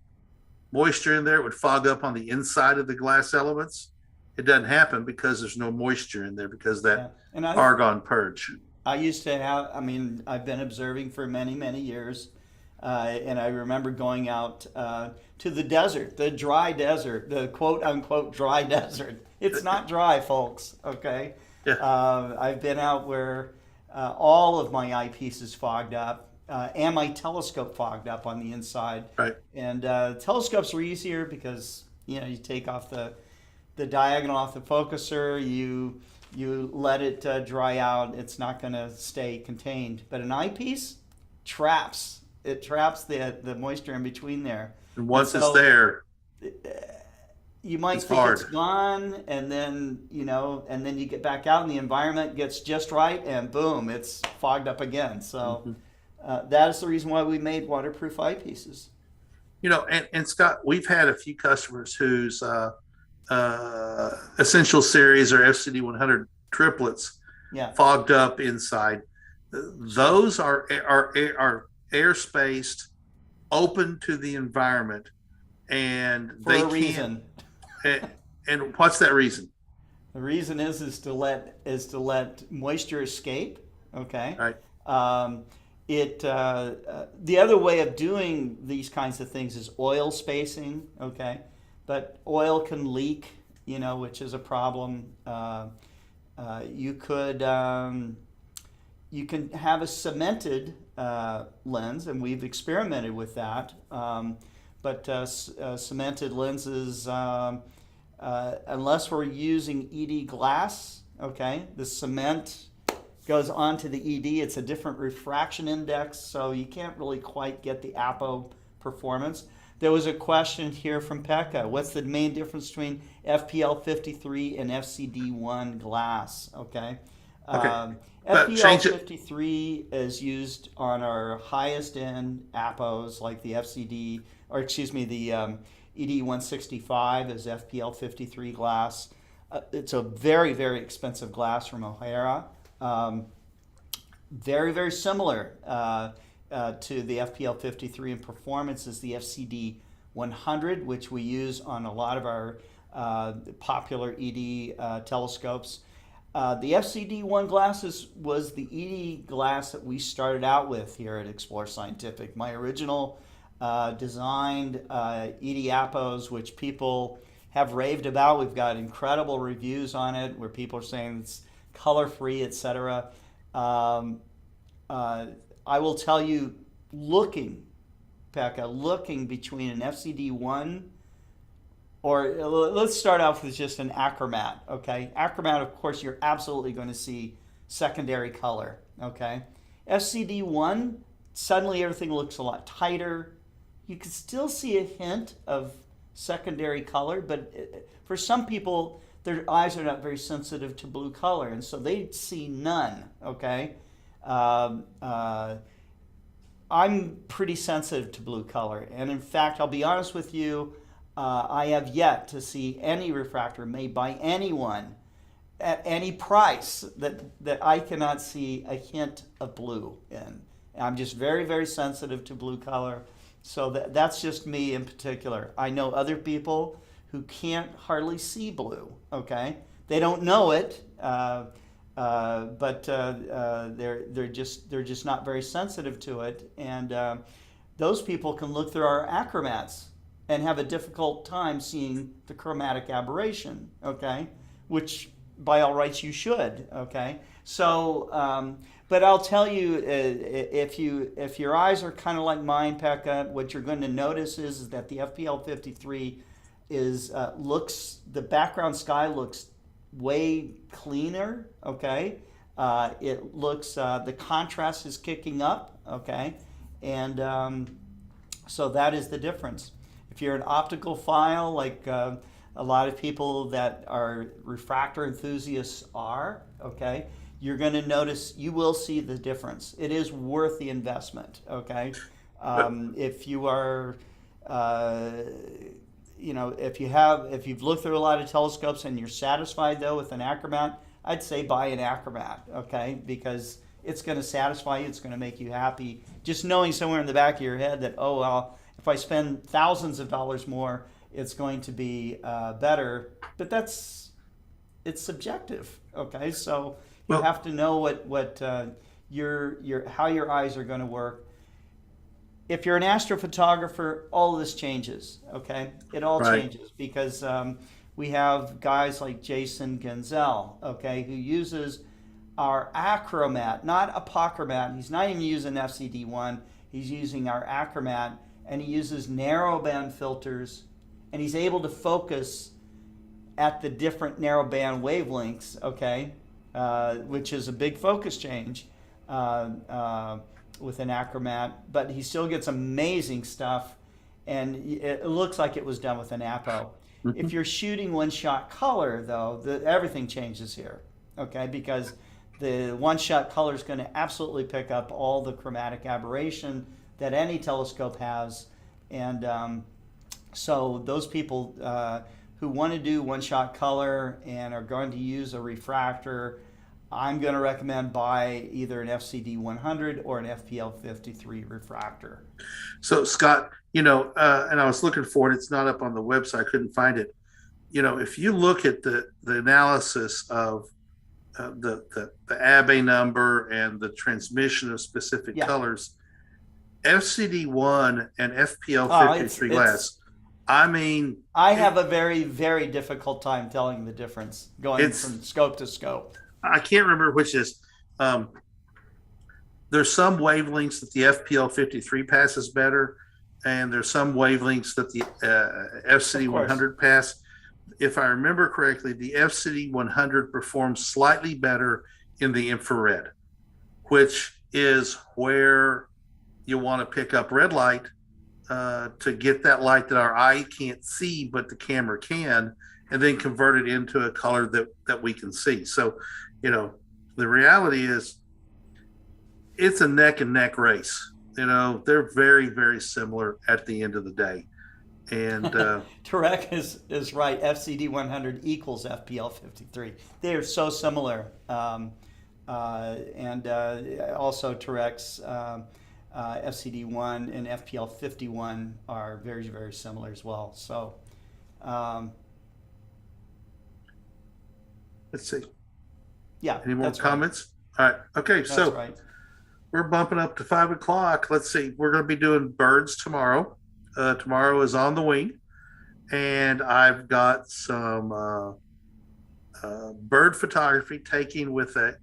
moisture in there, it would fog up on the inside of the glass elements. It doesn't happen because there's no moisture in there because that argon purge. I used to have, I've been observing for many, many years. And I remember going out to the desert, the dry desert, the quote unquote dry desert. It's not dry, folks, okay? Yeah. I've been out where all of my eyepieces fogged up and my telescope fogged up on the inside. Right. And telescopes were easier because, you take off the diagonal off the focuser, you let it dry out, it's not going to stay contained. But an eyepiece traps the moisture in between there. And once it's there, you might think hard. it's gone, and then you get back out and the environment gets just right, and boom, it's fogged up again. So that is the reason why we made waterproof eyepieces. And Scott, we've had a few customers whose Essential Series or FCD 100 triplets fogged up inside. Those are air spaced, open to the environment, and For a reason. And what's that reason? The reason is to let moisture escape. Okay. Right. The other way of doing these kinds of things is oil spacing. Okay, but oil can leak, which is a problem. You can have a cemented lens, and we've experimented with that. But cemented lenses, unless we're using ED glass, okay, the cement goes onto the ED. It's a different refraction index, so you can't really quite get the apo performance. There was a question here from Pekka. What's the main difference between FPL 53 and FCD1 glass? Okay. FPL 53 is used on our highest end apos like the FCD, or excuse me, the ED 165 is FPL 53 glass. It's a very, very expensive glass from O'Hara. Very, very similar to the FPL 53 in performance is the FCD 100, which we use on a lot of our popular ED telescopes. The FCD1 glasses was the ED glass that we started out with here at Explore Scientific. My original designed ED Apos, which people have raved about. We've got incredible reviews on it where people are saying it's color-free, etc. I will tell you, Pekka, looking between an FCD1 or let's start off with just an achromat, okay? Achromat, of course, you're absolutely going to see secondary color, okay? FCD1, suddenly everything looks a lot tighter. You can still see a hint of secondary color, but for some people, their eyes are not very sensitive to blue color, and so they see none, okay? I'm pretty sensitive to blue color, and in fact, I'll be honest with you, I have yet to see any refractor made by anyone at any price that I cannot see a hint of blue in. I'm just very, very sensitive to blue color, so that's just me in particular. I know other people who can't hardly see blue, okay? They don't know it, but they're just not very sensitive to it, and those people can look through our achromats and have a difficult time seeing the chromatic aberration, okay? Which, by all rights, you should, okay? So, but I'll tell you, if your eyes are kind of like mine, Pekka, what you're going to notice is that the FPL 53 the background sky looks way cleaner, okay? It looks, the contrast is kicking up, okay? And so that is the difference. If you're an optical file, like a lot of people that are refractor enthusiasts are, okay, you're going to notice, you will see the difference. It is worth the investment, okay? If you are, if you've looked through a lot of telescopes and you're satisfied though with an achromat, I'd say buy an achromat, okay? Because it's going to satisfy you, it's going to make you happy. Just knowing somewhere in the back of your head that, oh, well, if I spend thousands of dollars more, it's going to be better. But it's subjective, okay? So you have to know what how your eyes are going to work. If you're an astrophotographer, all of this changes, okay? It all changes because we have guys like Jason Genzel, okay, who uses our achromat, not apochromat. He's not even using FCD1. He's using our achromat, and he uses narrowband filters, and he's able to focus at the different narrowband wavelengths, okay, which is a big focus change with an achromat, but he still gets amazing stuff, and it looks like it was done with an apo. If you're shooting one-shot color, though, everything changes here, okay, because the one-shot color is going to absolutely pick up all the chromatic aberration that any telescope has, and so those people who want to do one-shot color and are going to use a refractor, I'm going to recommend buy either an FCD 100 or an FPL 53 refractor. So Scott, and I was looking for it. It's not up on the website. I couldn't find it. If you look at the analysis of the Abbe number and the transmission of specific colors, FCD1 and FPL 53 glass. I have a very, very difficult time telling the difference going from scope to scope. I can't remember which is. there's some wavelengths that the FPL 53 passes better, and there's some wavelengths that the FCD 100 pass. If I remember correctly, the FCD 100 performs slightly better in the infrared, which is where you want to pick up red light to get that light that our eye can't see, but the camera can, and then convert it into a color that we can see. So, the reality is it's a neck and neck race. They're very, very similar at the end of the day. And Tarek is right. FCD 100 equals FPL 53. They are so similar. And also Tarek's FCD 1 and FPL 51 are very, very similar as well. So let's see. Yeah. Any more comments? Right. All right. Okay. That's so right. We're bumping up to 5 o'clock. Let's see. We're going to be doing birds tomorrow. Tomorrow is on the wing, and I've got some bird photography taken with a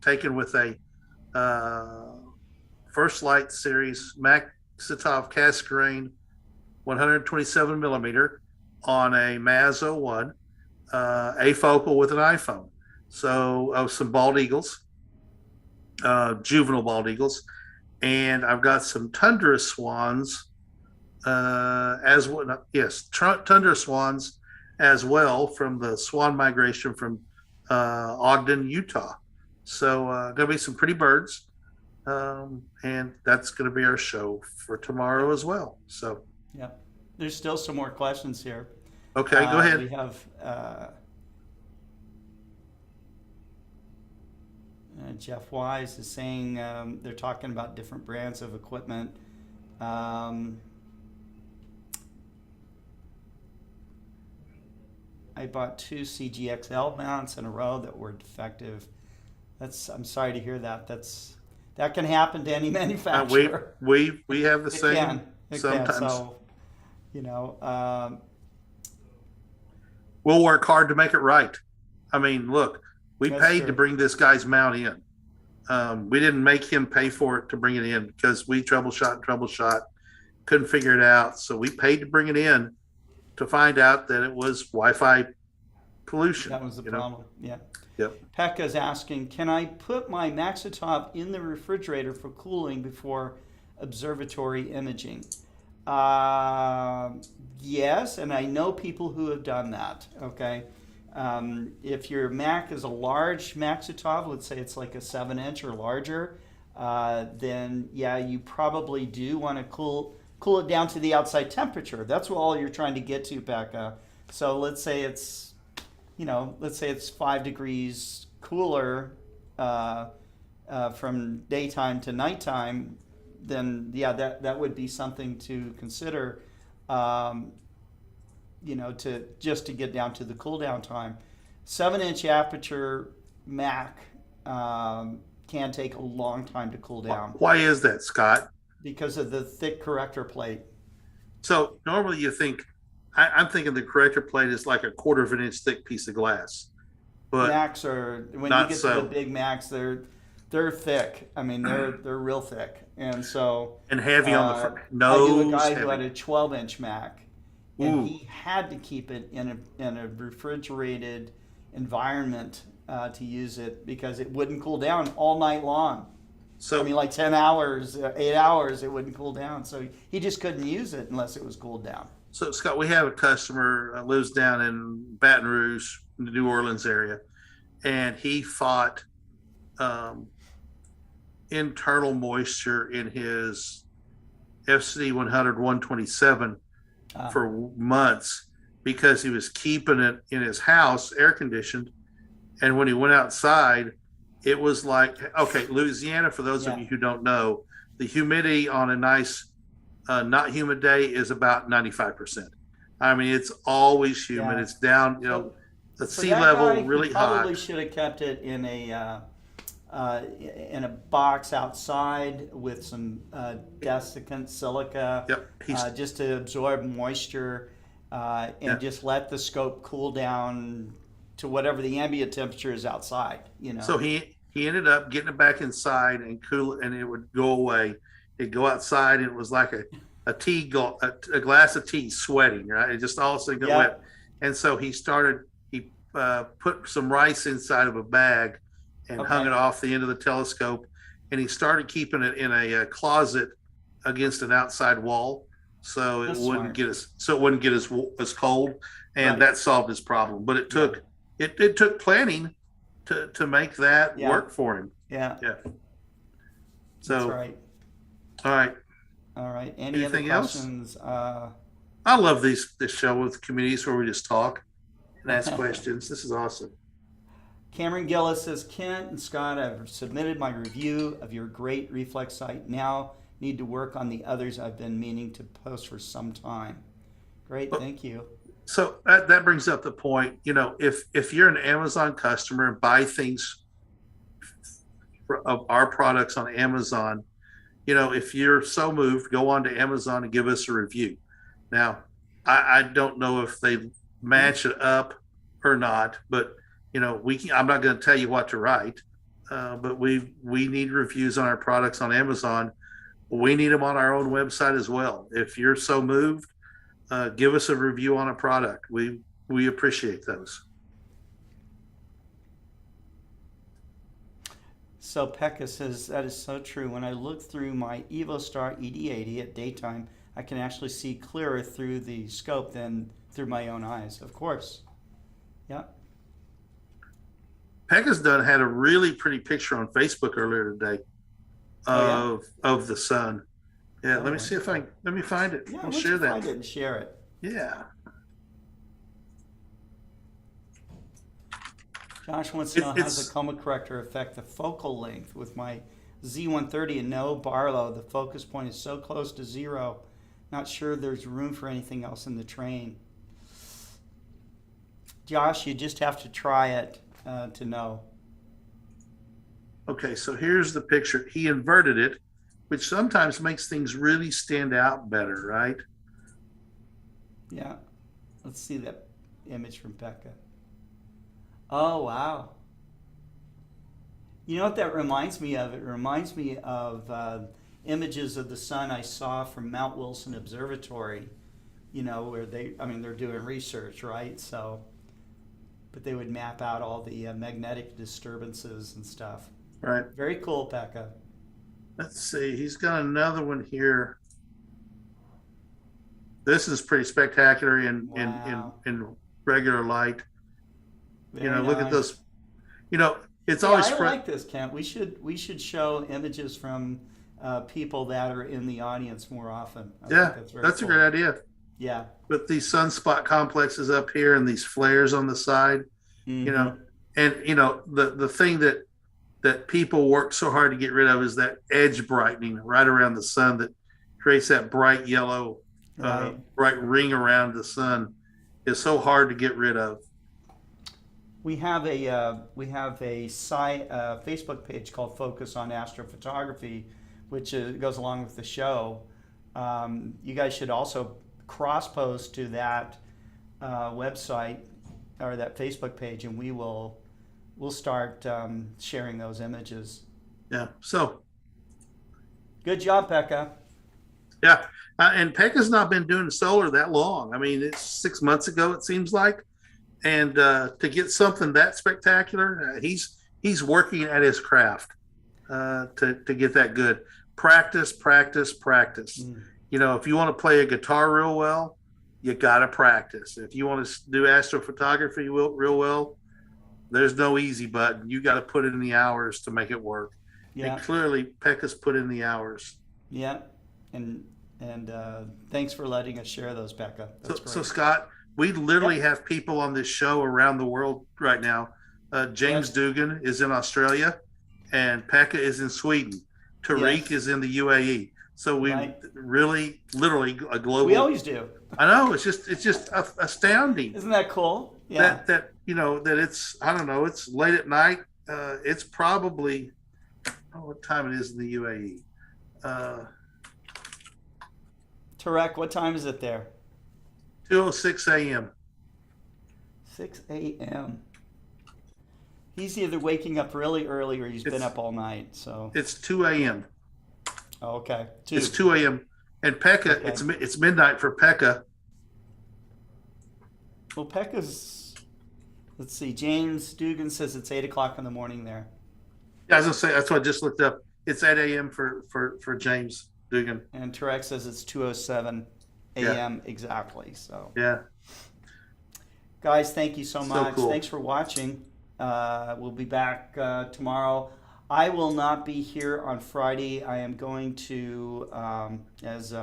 FirstLight series Maxitov Cassegrain 127 millimeter on a Maz 01 afocal with an iPhone. So some bald eagles, juvenile bald eagles, and I've got some tundra swans. Tundra swans as well from the swan migration from Ogden, Utah. So there'll be some pretty birds, and that's going to be our show for tomorrow as well. So yeah, there's still some more questions here. Okay, go ahead. We have Jeff Wise is saying they're talking about different brands of equipment. I bought 2 CGXL mounts in a row that were defective. I'm sorry to hear that. That can happen to any manufacturer. We have the same sometimes. So, we'll work hard to make it right. I mean, look, we That's paid true. to bring this guy's mount in. We didn't make him pay for it to bring it in because we troubleshot, couldn't figure it out. So we paid to bring it in to find out that it was Wi-Fi pollution. That was the problem. Yeah. Yep. Pekka's asking, can I put my Maxitop in the refrigerator for cooling before observatory imaging? Yes, and I know people who have done that. Okay. If your Mac is a large Maxitop, let's say it's like a 7-inch or larger, then yeah, you probably do want to cool it down to the outside temperature. That's what all you're trying to get to, Pekka. So let's say it's 5 degrees cooler from daytime to nighttime, then yeah, that would be something to consider. To get down to the cool down time. 7-inch aperture Mac can take a long time to cool down. Why is that, Scott? Because of the thick corrector plate. So normally you think, I'm thinking the corrector plate is like a 1/4 of an inch thick piece of glass. But Macs are, when you get to the big Macs, they're thick. I mean, they're real thick, and so and heavy on the nose. I knew a guy heavy. who had a 12-inch Mac, and Ooh. he had to keep it in a refrigerated environment to use it because it wouldn't cool down all night long. So I mean, like 10 hours, 8 hours, it wouldn't cool down. So he just couldn't use it unless it was cooled down. So Scott, we have a customer lives down in Baton Rouge, in the New Orleans area, and he fought internal moisture in his FCD 100 127 for months because he was keeping it in his house air conditioned, and when he went outside, it was like, okay, Louisiana, for those of you who don't know, the humidity on a nice not humid day is about 95%. I mean, it's always humid. It's down, the sea level really hot. Probably should have kept it in a box outside with some desiccant silica, just to absorb moisture, and just let the scope cool down to whatever the ambient temperature is outside. So he he ended up getting it back inside and cool it, and it would go away. It'd go outside, and it was like a glass of tea sweating, right? It just all of a sudden got wet. And so he put some rice inside of a bag and hung it off the end of the telescope, and he started keeping it in a closet against an outside wall, so it wouldn't get as cold, and that solved his problem. But it took planning to make that work for him. Yeah. So that's right. All right. Any Anything other else? questions? I love this show with communities where we just talk and ask questions. This is awesome. Cameron Gillis says, Kent and Scott, I've submitted my review of your great Reflex Sight. Now need to work on the others I've been meaning to post for some time. Great, thank you. So that brings up the point, if you're an Amazon customer and buy things of our products on Amazon, if you're so moved, go on to Amazon and give us a review. Now, I don't know if they match it up or not, but I'm not going to tell you what to write, but we need reviews on our products on Amazon. We need them on our own website as well. If you're so moved, give us a review on a product. We appreciate those. So Pekka says, that is so true. When I look through my EvoStar ED80 at daytime, I can actually see clearer through the scope than through my own eyes. Of course. Yeah. Pekka's had a really pretty picture on Facebook earlier today of the sun. Yeah, let me see if let me find it. Yeah, I'll share that. Find it and share it. Yeah. Josh wants to know, how does the Coma Corrector affect the focal length? With my Z130 and no Barlow, the focus point is so close to zero. Not sure there's room for anything else in the train. Josh, you just have to try it to know. Okay, so here's the picture. He inverted it, which sometimes makes things really stand out better, right? Yeah. Let's see that image from Becca. Oh, wow. You know what that reminds me of? It reminds me of images of the sun I saw from Mount Wilson Observatory, where they're doing research, right? But they would map out all the magnetic disturbances and stuff. Right. Very cool, Pekka. Let's see. He's got another one here. This is pretty spectacular in regular light. Very look nice. at those. It's always. I like this, Kent. We should show images from people that are in the audience more often. I think that's cool. a great idea. Yeah. With these sunspot complexes up here and these flares on the side, Mm-hmm. the thing that people work so hard to get rid of is that edge brightening right around the sun that creates that bright yellow, bright ring around the sun. Is so hard to get rid of. We have a Facebook page called Focus on Astrophotography, which goes along with the show. You guys should also cross-post to that website or that Facebook page, and we'll start sharing those images. Yeah. So. Good job, Pekka. Yeah, and Pekka's not been doing solar that long. I mean, it's 6 months ago, it seems like. And to get something that spectacular, he's working at his craft to get that good. Practice. Mm. If you want to play a guitar real well, you got to practice. If you want to do astrophotography real well, there's no easy button. You got to put in the hours to make it work. Yeah. And clearly, Pekka's put in the hours. Yeah, and thanks for letting us share those, Pekka. That's great. So Scott, we literally have people on this show around the world right now. James Dugan is in Australia, and Pekka is in Sweden. Tariq is in the UAE. So we really, literally a global. We always do. I know. It's just astounding. Isn't that cool? Yeah. That it's, I don't know. It's late at night. It's probably what time it is in the UAE. Tarek, what time is it there? 2:06 a.m. 6 a.m. He's either waking up really early or he's been up all night. So It's 2 a.m. okay, It's 2 a.m. And Pekka, Okay. it's midnight for Pekka. Well, Pekka's. Let's see. James Dugan says it's 8 o'clock in the morning there. Yeah, I was gonna say that's what I just looked up. It's 8 a.m. for James Dugan. And Tarek says it's 2:07 a.m. exactly. So, Yeah. guys, thank you so much. cool. Thanks for watching. We'll be back tomorrow. I will not be here on Friday. I am going to, as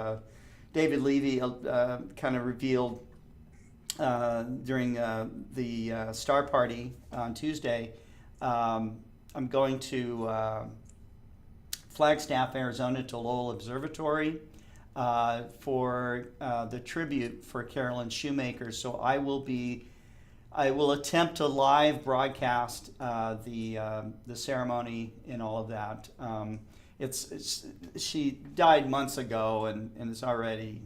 David Levy kind of revealed during the Star Party on Tuesday, I'm going to Flagstaff, Arizona to Lowell Observatory for the tribute for Carolyn Shoemaker. So I will attempt to live broadcast the ceremony and all of that. She died months ago and it's already,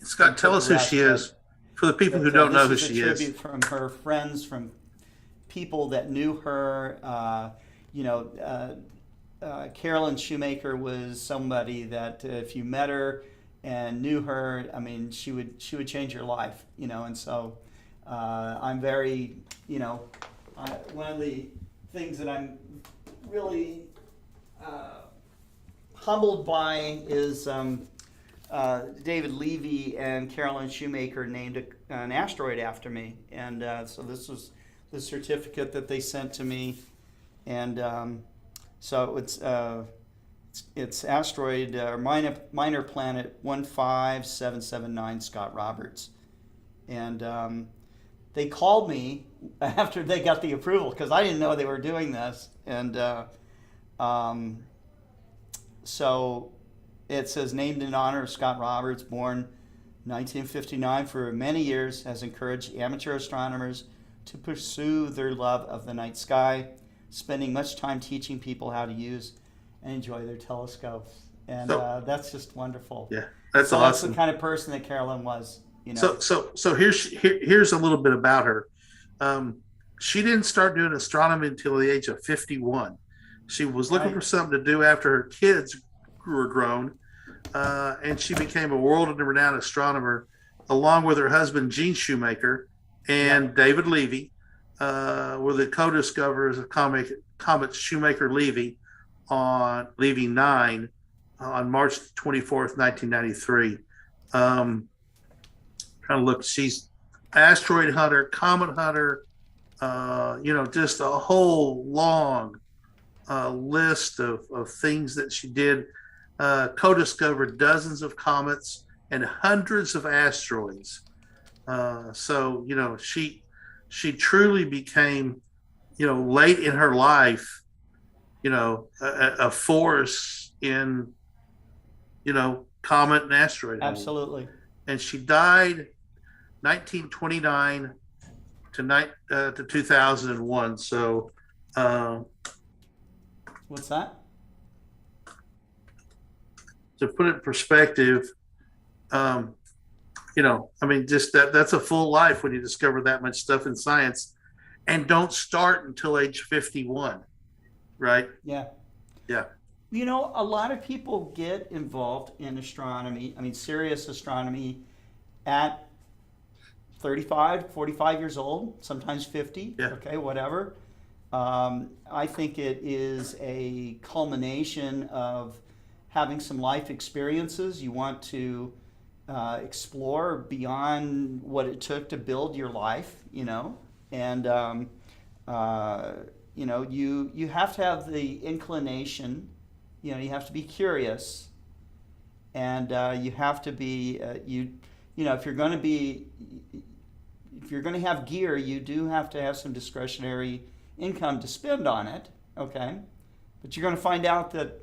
Scott, tell us who she is for the people who don't know who she This is a is. tribute from her friends, from people that knew her. Carolyn Shoemaker was somebody that if you met her and knew her, I mean, she would change your life, and so I'm very, one of the things that I'm really humbled by is David Levy and Carolyn Shoemaker named an asteroid after me, and so this was the certificate that they sent to me, and so it's asteroid minor planet 15779 Scott Roberts, and they called me after they got the approval because I didn't know they were doing this, and so it says named in honor of Scott Roberts, born 1959, for many years has encouraged amateur astronomers to pursue their love of the night sky, spending much time teaching people how to use and enjoy their telescopes. And that's just wonderful. Yeah, that's so awesome. That's the kind of person that Carolyn was. So here's a little bit about her. She didn't start doing astronomy until the age of 51. She was looking for something to do after her kids were grown, and she became a world-renowned astronomer, along with her husband Gene Shoemaker and David Levy, were the co-discoverers of comet Shoemaker-Levy on Levy 9 on March 24th, 1993. Trying to look, she's asteroid hunter, comet hunter, just a whole long list of things that she did. Co-discovered dozens of comets and hundreds of asteroids. So she truly became, late in her life, a force in, comet and asteroid. Absolutely. And she died 1929 to 2001. So, what's that? To put it in perspective, just that's a full life when you discover that much stuff in science, and don't start until age 51, right? Yeah. Yeah. A lot of people get involved in astronomy, serious astronomy, at 35, 45 years old, sometimes 50, okay, whatever. I think it is a culmination of having some life experiences. You want to explore beyond what it took to build your life, and you have to have the inclination, you have to be curious, and you have to be if you're going to have gear, you do have to have some discretionary income to spend on it, okay? But you're going to find out that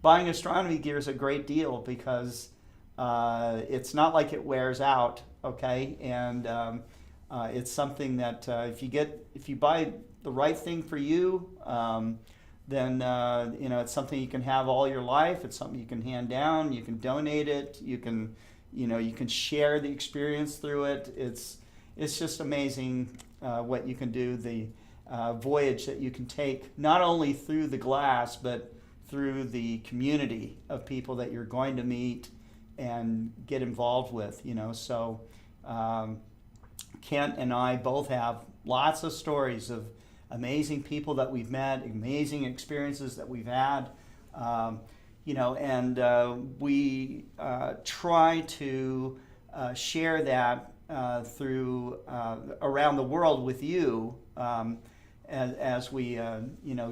buying astronomy gear is a great deal because it's not like it wears out, okay? And it's something that if you buy the right thing for you, then it's something you can have all your life. It's something you can hand down. You can donate it. You can share the experience through it. It's just amazing what you can do. voyage that you can take, not only through the glass, but through the community of people that you're going to meet and get involved with, So Kent and I both have lots of stories of amazing people that we've met, amazing experiences that we've had, and we try to share that through around the world with you as we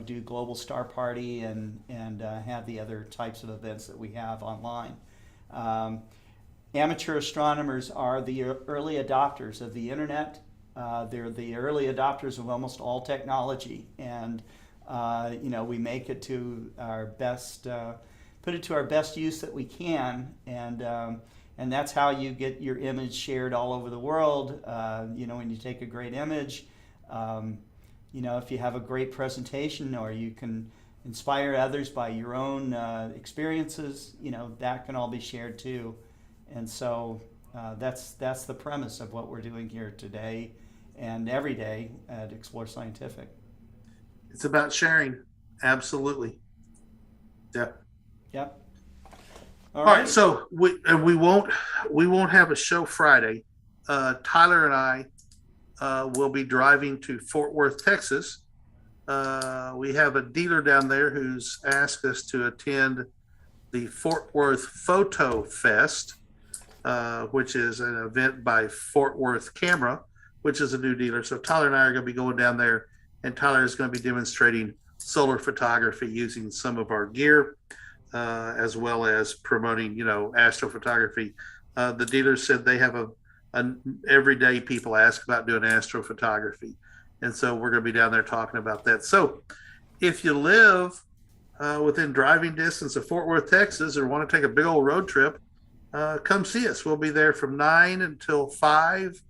do Global Star Party and have the other types of events that we have online. Amateur astronomers are the early adopters of the internet. They're the early adopters of almost all technology, and we make it to our best, put it to our best use that we can, and that's how you get your image shared all over the world. When you take a great image, if you have a great presentation, or you can inspire others by your own experiences, that can all be shared too. And so that's the premise of what we're doing here today and every day at Explore Scientific. It's about sharing. Absolutely. Yeah. Yep. All right. So we won't have a show Friday. Tyler and I will be driving to Fort Worth, Texas. We have a dealer down there who's asked us to attend the Fort Worth Photo Fest, which is an event by Fort Worth Camera, which is a new dealer. So Tyler and I are going to be going down there, and Tyler is going to be demonstrating solar photography using some of our gear, as well as promoting, astrophotography. The dealer said they have every day people ask about doing astrophotography. And so we're going to be down there talking about that. So if you live within driving distance of Fort Worth, Texas, or want to take a big old road trip, come see us. We'll be there from 9 until 5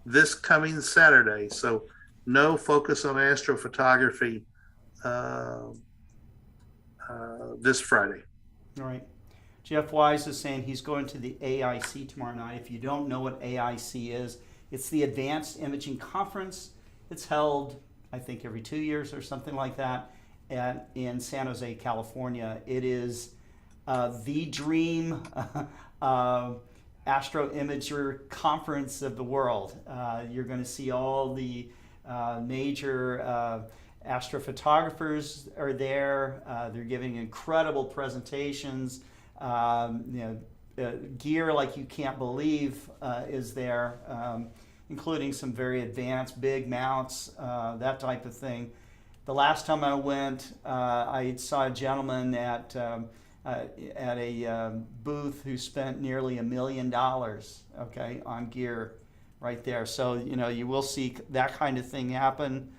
this coming Saturday. So no focus on astrophotography this Friday. All right. Jeff Wise is saying he's going to the AIC tomorrow night. If you don't know what AIC is, it's the Advanced Imaging Conference. It's held, I think, every 2 years or something like that in San Jose, California. It is the dream astro imager conference of the world. You're going to see all the major astrophotographers are there. They're giving incredible presentations. Gear like you can't believe is there, including some very advanced big mounts, that type of thing. The last time I went, I saw a gentleman at a booth who spent nearly $1 million, on gear right there. So, you will see that kind of thing happen.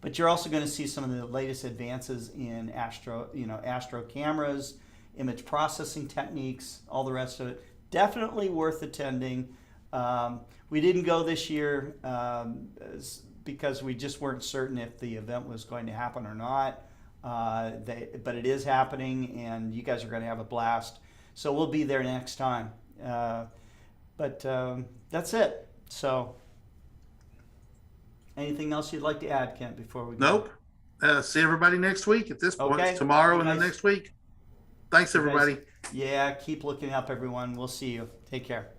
But you're also going to see some of the latest advances in astro cameras, image processing techniques, all the rest of it. Definitely worth attending. We didn't go this year because we just weren't certain if the event was going to happen or not. But it is happening, and you guys are going to have a blast. So we'll be there next time. But that's it. So anything else you'd like to add, Kent, before we go? Nope. See everybody next week at this point. Okay. Tomorrow and the next week. Thanks, everybody. Yeah, keep looking up, everyone. We'll see you. Take care.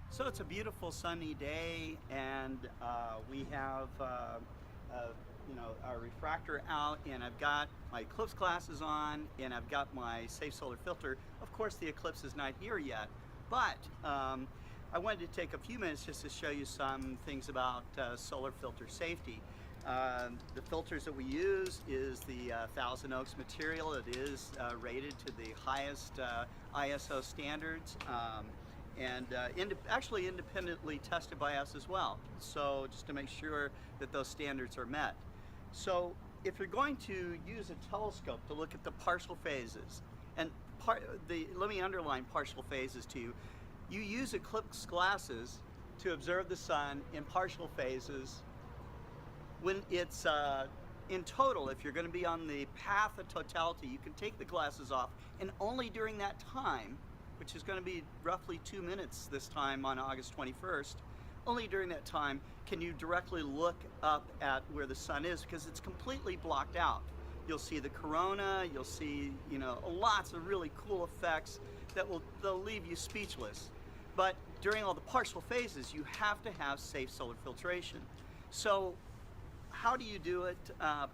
So it's a beautiful sunny day, and we have our refractor out, and I've got my eclipse glasses on, and I've got my safe solar filter. Of course, the eclipse is not here yet, but I wanted to take a few minutes just to show you some things about solar filter safety. The filters that we use is the Thousand Oaks material. It is rated to the highest ISO standards. And actually independently tested by us as well. So just to make sure that those standards are met. So if you're going to use a telescope to look at the partial phases, and let me underline partial phases to you. You use eclipse glasses to observe the sun in partial phases when it's in total, if you're going to be on the path of totality, you can take the glasses off, and only during that time, which is going to be roughly 2 minutes this time on August 21st, only during that time can you directly look up at where the sun is, because it's completely blocked out. You'll see the corona, you'll see, you know, lots of really cool effects that they'll leave you speechless. But during all the partial phases, you have to have safe solar filtration. So how do you do it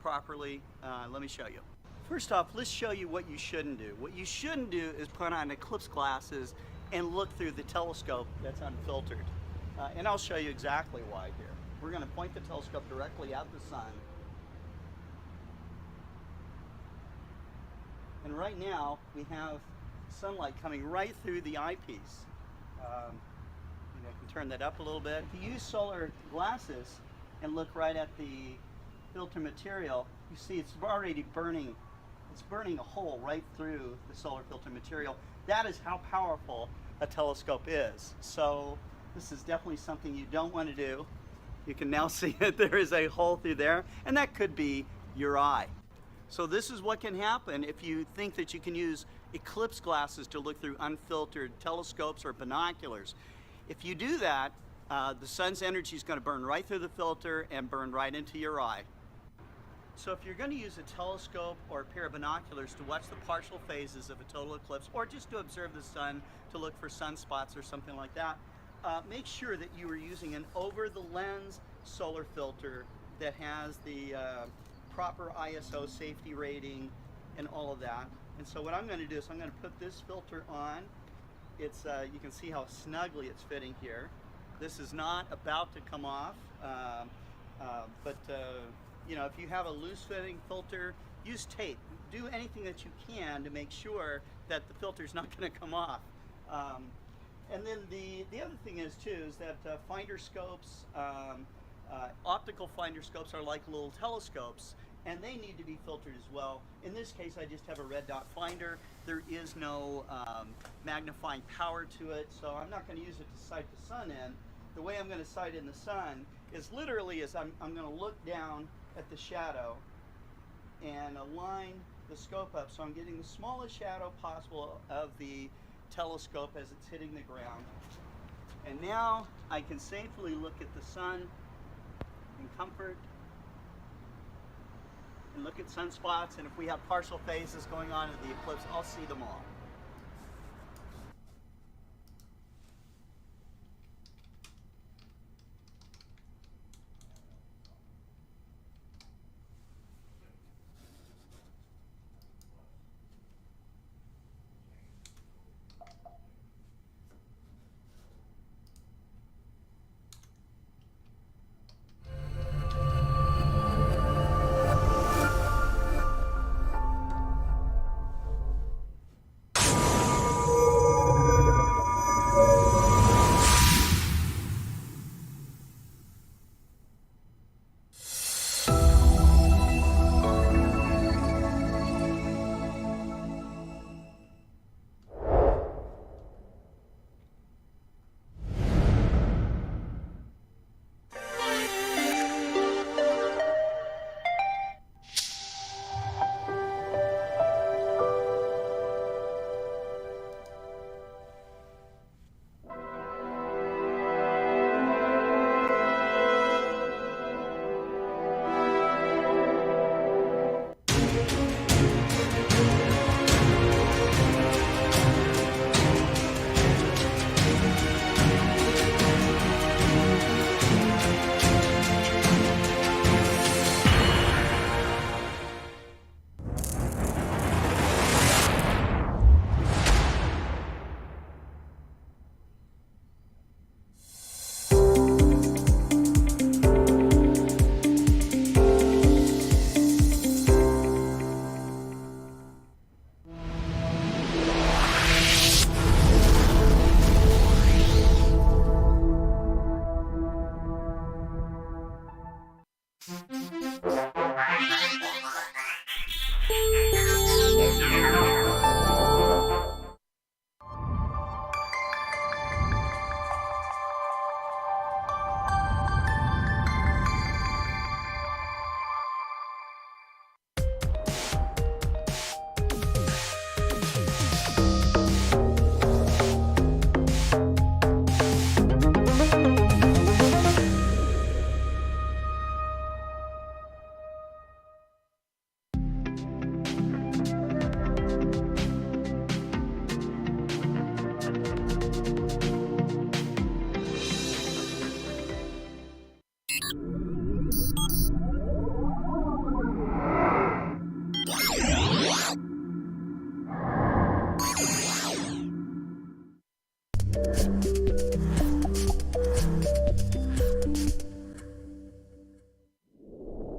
properly? Let me show you. First off, let's show you what you shouldn't do. What you shouldn't do is put on eclipse glasses and look through the telescope that's unfiltered. And I'll show you exactly why here. We're going to point the telescope directly at the sun. And right now, we have sunlight coming right through the eyepiece. I can turn that up a little bit. If you use solar glasses and look right at the filter material, you see it's already burning. It's burning a hole right through the solar filter material. That is how powerful a telescope is. So this is definitely something you don't want to do. You can now see that there is a hole through there, and that could be your eye. So this is what can happen if you think that you can use eclipse glasses to look through unfiltered telescopes or binoculars. If you do that, the sun's energy is going to burn right through the filter and burn right into your eye. So if you're going to use a telescope or a pair of binoculars to watch the partial phases of a total eclipse, or just to observe the sun to look for sunspots or something like that, make sure that you are using an over-the-lens solar filter that has the proper ISO safety rating and all of that. And so what I'm going to do is I'm going to put this filter on. It's you can see how snugly it's fitting here. This is not about to come off, but you know, if you have a loose-fitting filter, use tape. Do anything that you can to make sure that the filter is not going to come off. And then the other thing is too is that finder scopes, optical finder scopes are like little telescopes, and they need to be filtered as well. In this case, I just have a red dot finder. There is no magnifying power to it, so I'm not going to use it to sight the sun in. The way I'm going to sight in the sun is literally I'm going to look down at the shadow and align the scope up so I'm getting the smallest shadow possible of the telescope as it's hitting the ground. And now I can safely look at the sun in comfort and look at sunspots, and if we have partial phases going on in the eclipse, I'll see them all.